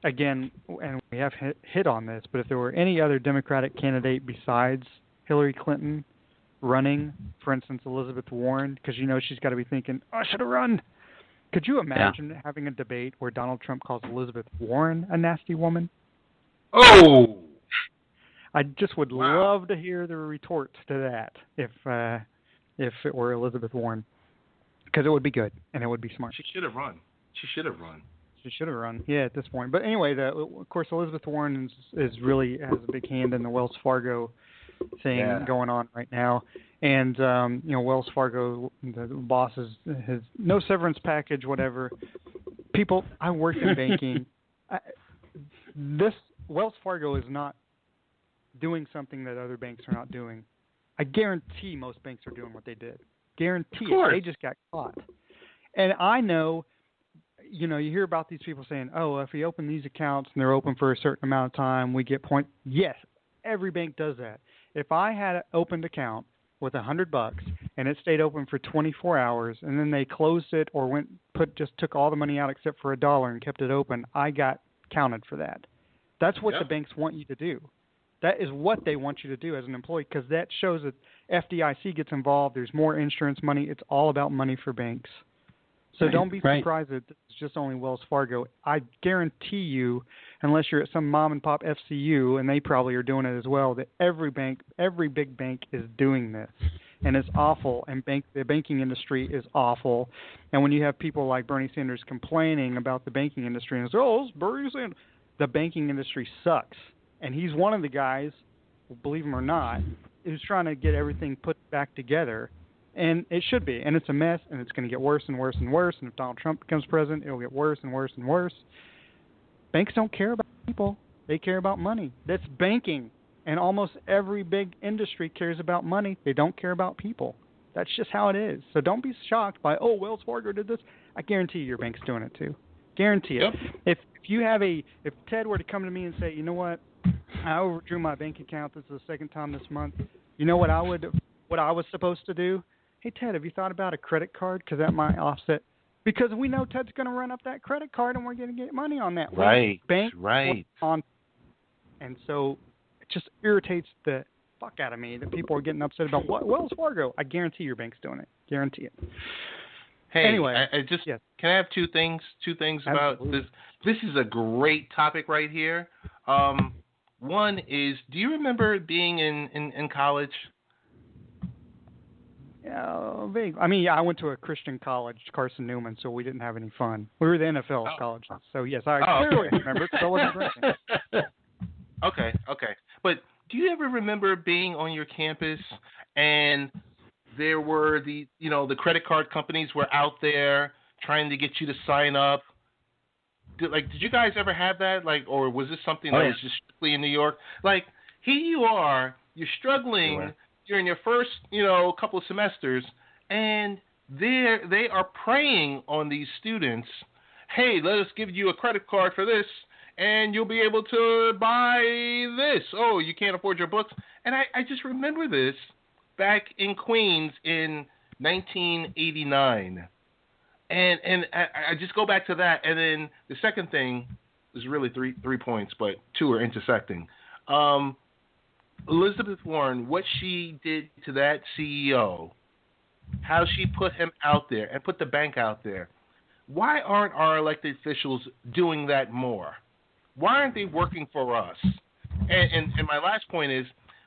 again, and we have hit on this, but if there were any other Democratic candidate besides Hillary Clinton running, for instance, Elizabeth Warren, because she's got to be thinking, I should have run. Could you imagine having a debate where Donald Trump calls Elizabeth Warren a nasty woman? Oh! I just would love to hear the retort to that if it were Elizabeth Warren, because it would be good and it would be smart. She should have run. She should have run. Yeah, at this point. But anyway, of course, Elizabeth Warren is really has a big hand in the Wells Fargo thing going on right now. And, Wells Fargo, the boss has no severance package, whatever. People, I work in banking. This Wells Fargo is not doing something that other banks are not doing. I guarantee most banks are doing what they did. Guarantee it. They just got caught. And I know, you hear about these people saying, if we open these accounts and they're open for a certain amount of time, we get points. Yes, every bank does that. If I had an opened account with $100 and it stayed open for 24 hours and then they closed it or just took all the money out except for $1 and kept it open, I got counted for that. That's what the banks want you to do. That is what they want you to do as an employee because that shows that FDIC gets involved. There's more insurance money. It's all about money for banks. So don't be surprised that it's just only Wells Fargo. I guarantee you, unless you're at some mom and pop FCU, and they probably are doing it as well, that every big bank is doing this. And it's awful, and the banking industry is awful. And when you have people like Bernie Sanders complaining about the banking industry and say, it's Bernie Sanders, the banking industry sucks. And he's one of the guys, believe him or not, who's trying to get everything put back together. And it should be. And it's a mess, and it's going to get worse and worse and worse. And if Donald Trump becomes president, it'll get worse and worse and worse. Banks don't care about people. They care about money. That's banking. And almost every big industry cares about money. They don't care about people. That's just how it is. So don't be shocked by, Wells Fargo did this. I guarantee you your bank's doing it too. Guarantee it. Yep. If Ted were to come to me and say, you know what, I overdrew my bank account. This is the second time this month. You know what I was supposed to do? Hey, Ted, have you thought about a credit card? Because that might offset. Because we know Ted's going to run up that credit card and we're going to get money on that. Right, bank right. And so it just irritates the fuck out of me that people are getting upset about Wells Fargo. I guarantee your bank's doing it. Guarantee it. Hey, anyway, can I have two things about this? This is a great topic right here. One is, do you remember being in college? Yeah, vague. I mean, I went to a Christian college, Carson Newman, so we didn't have any fun. We were the NFL college. So, yes, I clearly remember because I wasn't drinking. Okay. But do you ever remember being on your campus and there were the credit card companies were out there trying to get you to sign up? Did you guys ever have that? Or was this something that was just strictly in New York? Here you are, you're struggling. You're in your first, couple of semesters, and they are preying on these students. Hey, let us give you a credit card for this, and you'll be able to buy this. Oh, you can't afford your books. And I just remember this back in Queens in 1989. And I just go back to that. And then the second thing is really three points, but two are intersecting. Elizabeth Warren, what she did to that CEO, how she put him out there and put the bank out there. Why aren't our elected officials doing that more? Why aren't they working for us? And my last point is,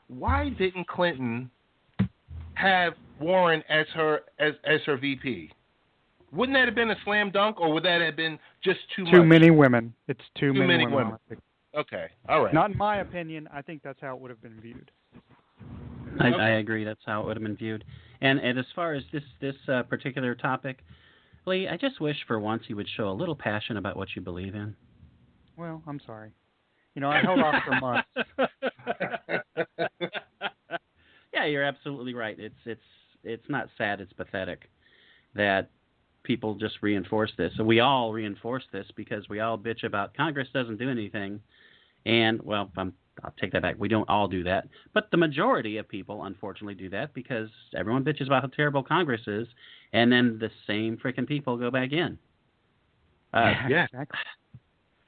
why didn't Clinton have Warren as her VP? Wouldn't that have been a slam dunk, or would that have been just too much? Too many women. It's too many women. Okay, all right. Not in my opinion. I think that's how it would have been viewed. I agree. That's how it would have been viewed. And as far as this particular topic, Lee, I just wish for once you would show a little passion about what you believe in. Well, I'm sorry. I held off for months. Yeah, you're absolutely right. It's not sad. It's pathetic that people just reinforce this. So we all reinforce this because we all bitch about Congress doesn't do anything. And, well, I'll take that back. We don't all do that. But the majority of people, unfortunately, do that because everyone bitches about how terrible Congress is, and then the same freaking people go back in. Yeah. Exactly.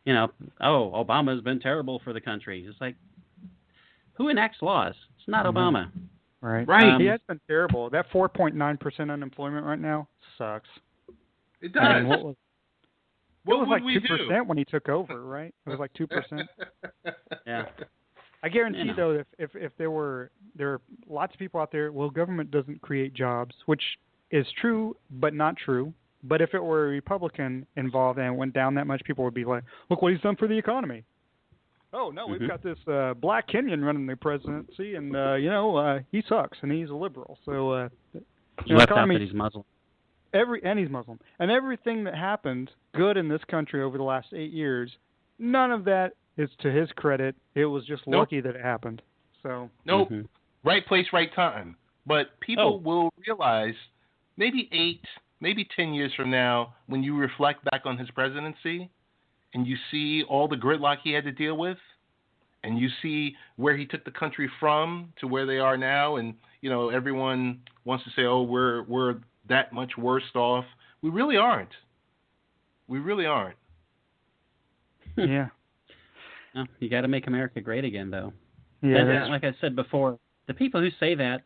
Obama's been terrible for the country. It's like, who enacts laws? It's not Obama. Right. He has been terrible. That 4.9% unemployment right now sucks. It does. What was like 2% when he took over, right? It was like 2%. Yeah. I guarantee though, if there are lots of people out there, government doesn't create jobs, which is true but not true. But if it were a Republican involved and it went down that much, people would be like, "Look what he's done for the economy." Oh no, we've got this black Kenyan running the presidency, and he sucks and he's a liberal. So he left out that he's Muslim. He's Muslim. And everything that happened good in this country over the last 8 years, none of that is to his credit. It was just lucky that it happened. So nope. Right place, right time. But people will realize maybe 8, maybe 10 years from now, when you reflect back on his presidency and you see all the gridlock he had to deal with, and you see where he took the country from to where they are now, and everyone wants to say, "Oh, we're that much worse off." We really aren't. Yeah. No, you got to make America great again, though. Yeah. Like I said before, the people who say that,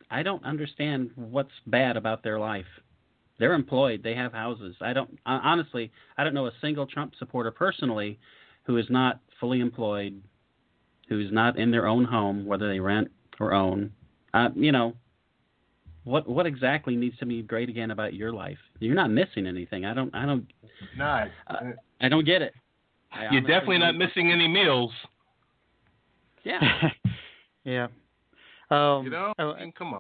I don't understand what's bad about their life. They're employed. They have houses. Honestly, I don't know a single Trump supporter personally who is not fully employed, who's not in their own home, whether they rent or own. What exactly needs to be great again about your life? You're not missing anything. I don't get it. You're definitely not missing any meals. Yeah. Yeah. I mean, come on.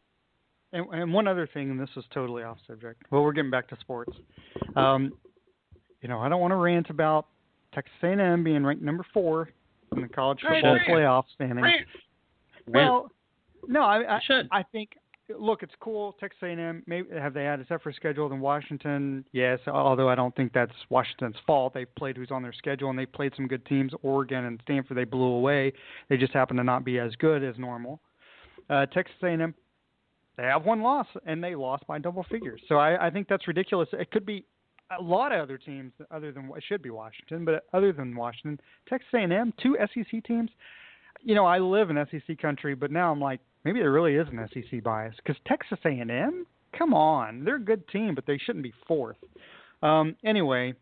And one other thing, and this is totally off subject. Well, we're getting back to sports. I don't want to rant about Texas A&M being ranked number 4 in the college football playoff standings. Well, no, I think, look, it's cool. Texas A&M, maybe have they had a tougher schedule than Washington? Yes, although I don't think that's Washington's fault. They've played who's on their schedule, and they played some good teams. Oregon and Stanford, they blew away. They just happen to not be as good as normal. Texas A&M, they have one loss, and they lost by double figures. So I think that's ridiculous. It could be a lot of other teams other than it should be Washington, but other than Washington, Texas A&M, 2 SEC teams. I live in SEC country, but now I'm like, maybe there really is an SEC bias because Texas A&M, come on, they're a good team, but they shouldn't be 4th. Anyway,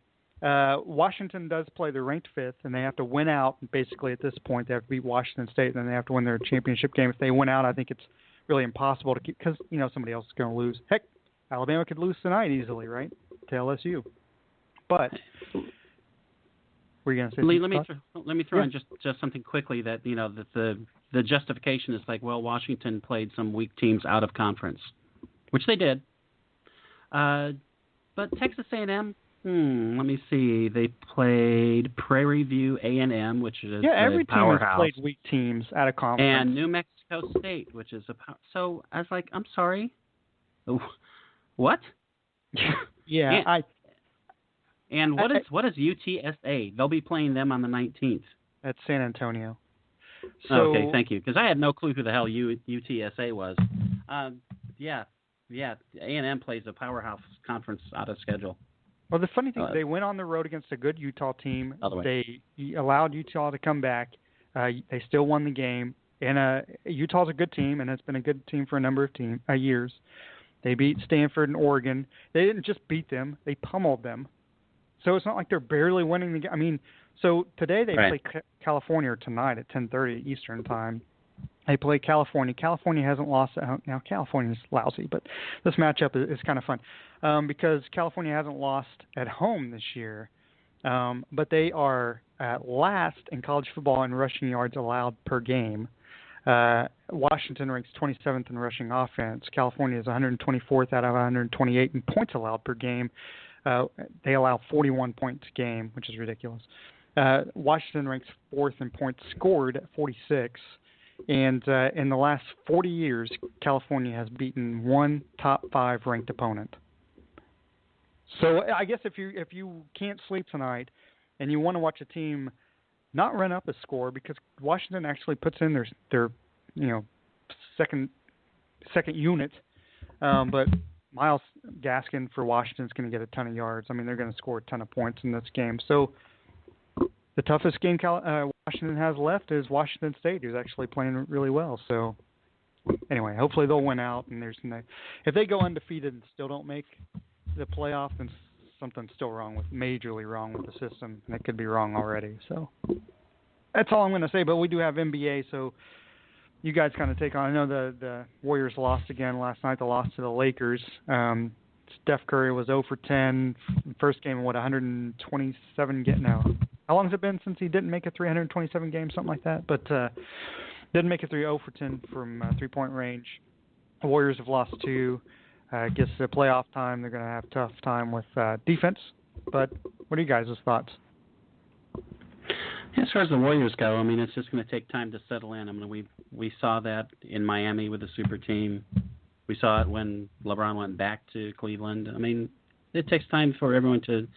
Washington does play. They're ranked 5th, and they have to win out. Basically, at this point, they have to beat Washington State, and then they have to win their championship game. If they win out, I think it's really impossible to keep because somebody else is going to lose. Heck, Alabama could lose tonight easily, right? To LSU. But were you going to say? Lee, let me throw in just something quickly that that the justification is like, well, Washington played some weak teams out of conference, which they did. But Texas A&M, let me see, they played Prairie View A&M, which is every powerhouse. Team has played weak teams out of conference, and New Mexico State, which is so I was like, I'm sorry, what? Yeah, And what is UTSA? They'll be playing them on the 19th. At San Antonio. So, okay, thank you. Because I had no clue who the hell UTSA was. A&M plays a powerhouse conference out of schedule. Well, the funny thing is they went on the road against a good Utah team. They allowed Utah to come back. They still won the game. And Utah's a good team, and it's been a good team for a number of years. They beat Stanford and Oregon. They didn't just beat them. They pummeled them. So it's not like they're barely winning the game. I mean, so today they play California tonight at 10:30 Eastern time. They play California. California hasn't lost at home. Now, California's lousy, but this matchup is kind of fun because California hasn't lost at home this year. But they are at last in college football in rushing yards allowed per game. Washington ranks 27th in rushing offense. California is 124th out of 128 in points allowed per game. They allow 41 points a game, which is ridiculous. Washington ranks 4th in points scored at 46. And in the last 40 years, California has beaten one top 5 ranked opponent. So I guess if you can't sleep tonight and you want to watch a team not run up a score, because Washington actually puts in their second unit, but Miles Gaskin for Washington is going to get a ton of yards. I mean, they're going to score a ton of points in this game. So the toughest game Washington has left is Washington State, who's actually playing really well. So anyway, hopefully they'll win out. And if they go undefeated and still don't make the playoff, then something's still majorly wrong with the system, and it could be wrong already. So that's all I'm going to say. But we do have NBA, so you guys kind of take on. I know the Warriors lost again last night. They lost to the Lakers. Steph Curry was 0 for 10. First game, 127 how long has it been since he didn't make a 327 game, something like that? But didn't make it 0 for 10 from three-point range. The Warriors have lost 2. Gets to playoff time, they're going to have a tough time with defense. But what are you guys' thoughts? As far as the Warriors go, I mean, it's just going to take time to settle in. I mean, we saw that in Miami with the super team. We saw it when LeBron went back to Cleveland. I mean, it takes time for everyone to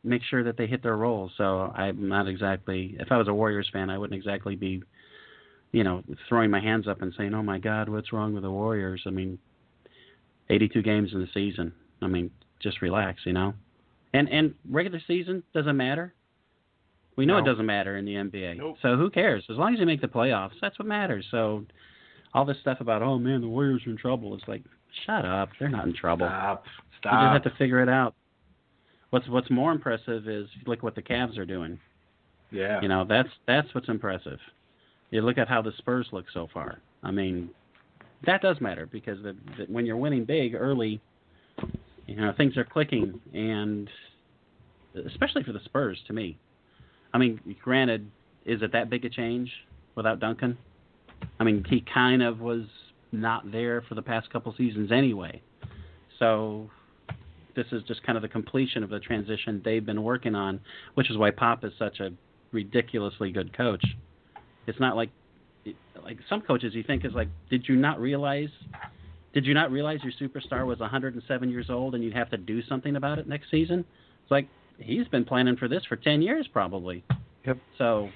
make sure that they hit their roles. So I'm not exactly, if I was a Warriors fan, I wouldn't exactly be, throwing my hands up and saying, oh my God, what's wrong with the Warriors? I mean, 82 games in the season. I mean, just relax, And regular season doesn't matter. We know it doesn't matter in the NBA. Nope. So who cares? As long as you make the playoffs, that's what matters. So all this stuff about, oh man, the Warriors are in trouble. It's like, shut up. They're not in trouble. Stop. You just have to figure it out. What's more impressive is look what the Cavs are doing. Yeah. That's what's impressive. You look at how the Spurs look so far. I mean, that does matter because when you're winning big early, things are clicking, and especially for the Spurs, to me. I mean, granted, is it that big a change without Duncan? I mean, he kind of was not there for the past couple seasons anyway. So this is just kind of the completion of the transition they've been working on, which is why Pop is such a ridiculously good coach. It's not like some coaches you think is like, did you not realize your superstar was 107 years old and you'd have to do something about it next season? It's like, he's been planning for this for 10 years probably. Yep. So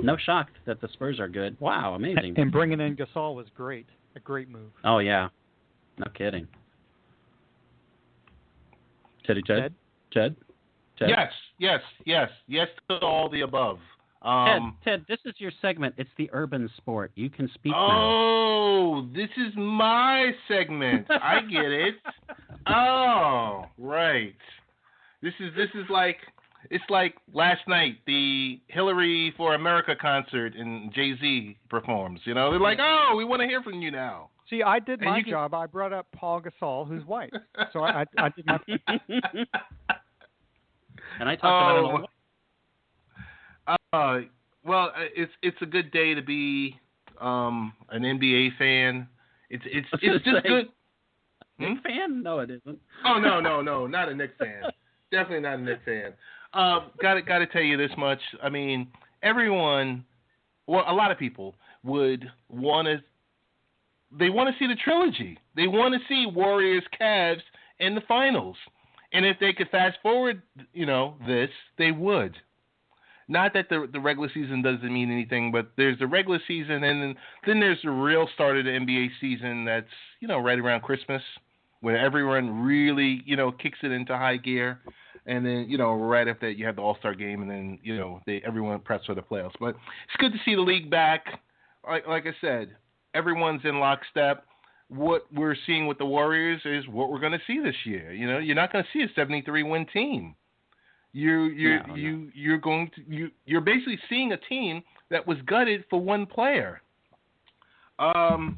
no shock that the Spurs are good. Wow, amazing. And bringing in Gasol was great. A great move. Oh, yeah. No kidding. Ted? Yes to all the above. Ted, this is your segment. It's the urban sport. You can speak now. Oh, this is my segment. I get it. Oh, right. This is like, it's like last night, the Hillary for America concert and Jay-Z performs. You know, they're like, oh, we want to hear from you now. See, I did my job. I brought up Paul Gasol, who's white. So I did my And I talked about it. Well, it's a good day to be an NBA fan. It's just good. Knicks fan? No, it isn't. Oh no, not a Knicks fan. Definitely not a Knicks fan. Got to tell you this much. I mean, everyone, well, a lot of people would want to. They want to see the trilogy. They want to see Warriors Cavs in the finals. And if they could fast forward, this, they would. Not that the regular season doesn't mean anything, but there's the regular season, and then there's the real start of the NBA season that's, right around Christmas, where everyone really, kicks it into high gear. And then, right after that, you have the All-Star game, and then, everyone preps for the playoffs. But it's good to see the league back. Like I said, everyone's in lockstep. What we're seeing with the Warriors is what we're going to see this year. You're not going to see a 73-win team. You're basically seeing a team that was gutted for one player. And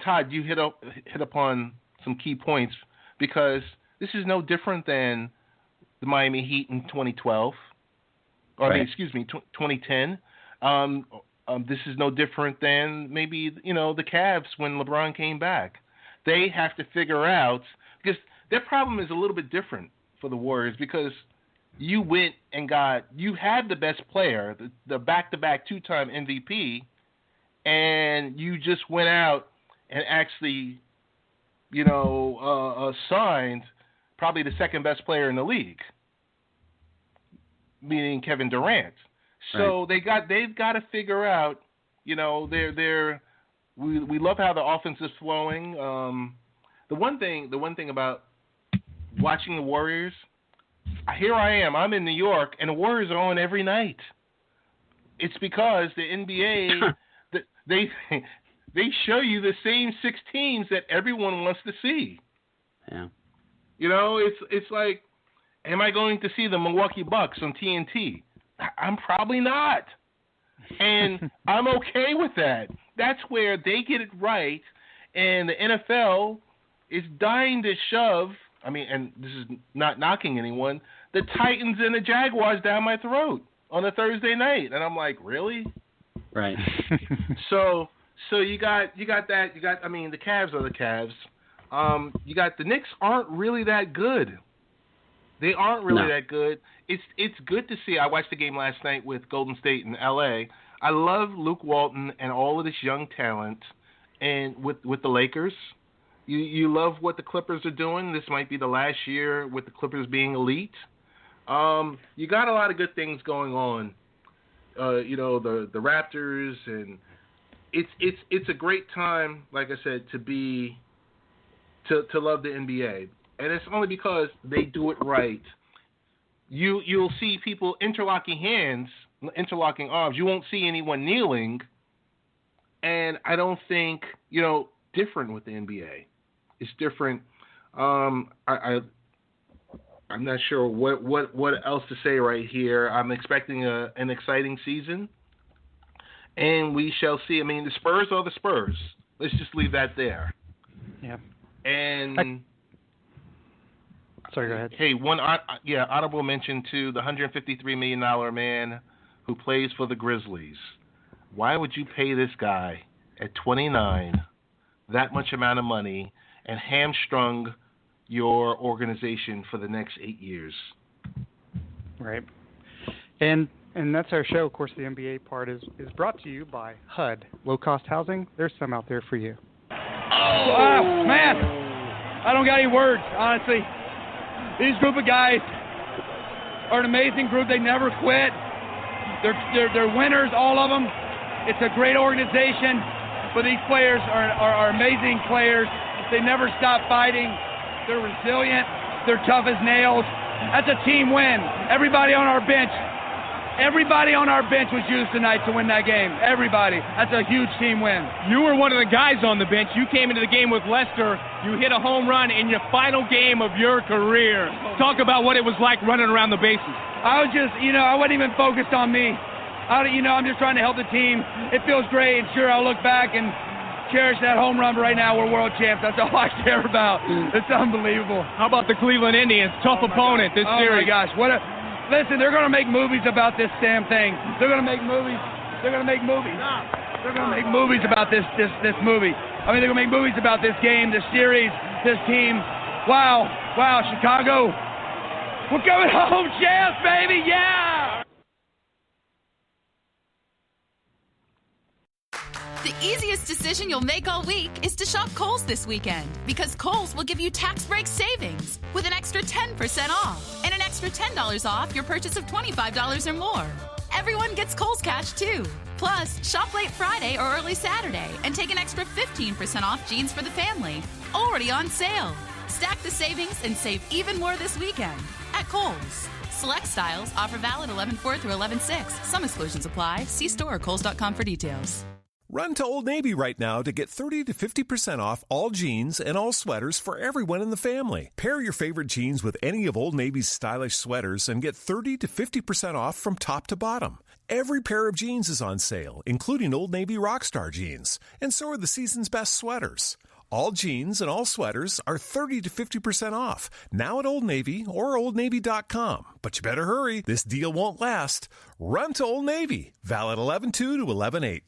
Todd, you hit upon some key points, because this is no different than the Miami Heat in 2012. Right. 2010. This is no different than maybe, the Cavs when LeBron came back. They have to figure out, because their problem is a little bit different for the Warriors, because you went and you had the best player, the back-to-back two-time MVP, and you just went out and actually, signed probably the second best player in the league, meaning Kevin Durant. So they've got to figure out, we love how the offense is flowing. The one thing about watching the Warriors, here I am, I'm in New York, and the Warriors are on every night. It's because the NBA, they show you the same 6 teams that everyone wants to see. Yeah. It's like, am I going to see the Milwaukee Bucks on TNT? I'm probably not. And I'm okay with that. That's where they get it right. And the NFL is dying to shove, and this is not knocking anyone, the Titans and the Jaguars down my throat on a Thursday night. And I'm like, really? Right. So you got that. The Cavs are the Cavs. You got the Knicks aren't really that good. They aren't really that good. It's good to see. I watched the game last night with Golden State and LA. I love Luke Walton and all of this young talent, and with the Lakers. You love what the Clippers are doing. This might be the last year with the Clippers being elite. You got a lot of good things going on. The Raptors, and it's a great time, like I said, to love the NBA. And it's only because they do it right. You'll see people interlocking hands, interlocking arms. You won't see anyone kneeling. And I don't think, different with the NBA. It's different. I'm not sure what else to say right here. I'm expecting an exciting season. And we shall see. The Spurs are the Spurs. Let's just leave that there. Yeah. And... Sorry, go ahead. Hey, honorable mention to the $153 million man who plays for the Grizzlies. why would you pay this guy at 29 that much amount of money and hamstrung your organization for the next 8 years? Right. And that's our show. Of course, the NBA part is brought to you by HUD, low-cost housing. There's some out there for you. Oh, man. I don't got any words, honestly. These group of guys are an amazing group. They never quit. They're winners, all of them. It's a great organization, but these players are amazing players. They never stop fighting. They're resilient. They're tough as nails. That's a team win. Everybody on our bench was used tonight to win that game. Everybody. That's a huge team win. You were one of the guys on the bench. You came into the game with Lester. You hit a home run in your final game of your career. Talk about what it was like running around the bases. I was just, I wasn't even focused on me. I'm just trying to help the team. It feels great. And sure, I'll look back and cherish that home run, but right now we're world champs. That's all I care about. It's unbelievable. How about the Cleveland Indians? Tough opponent this series. Oh, my gosh. Listen, they're going to make movies about this damn thing. They're going to make movies. They're going to make movies. They're going to make movies about this movie. I mean, they're going to make movies about this game, this series, this team. Wow, Chicago. We're coming home, champs, baby, yeah! The easiest decision you'll make all week is to shop Kohl's this weekend, because Kohl's will give you tax break savings with an extra 10% off and an extra $10 off your purchase of $25 or more. Everyone gets Kohl's cash too. Plus, shop late Friday or early Saturday and take an extra 15% off jeans for the family, already on sale. Stack the savings and save even more this weekend at Kohl's. Select styles, offer valid 11/4 through 11/6. Some exclusions apply. See store or kohls.com for details. Run to Old Navy right now to get 30 to 50% off all jeans and all sweaters for everyone in the family. Pair your favorite jeans with any of Old Navy's stylish sweaters and get 30 to 50% off from top to bottom. Every pair of jeans is on sale, including Old Navy Rockstar jeans, and so are the season's best sweaters. All jeans and all sweaters are 30 to 50% off, now at Old Navy or OldNavy.com. But you better hurry, this deal won't last. Run to Old Navy, valid 11/2 to 11/8.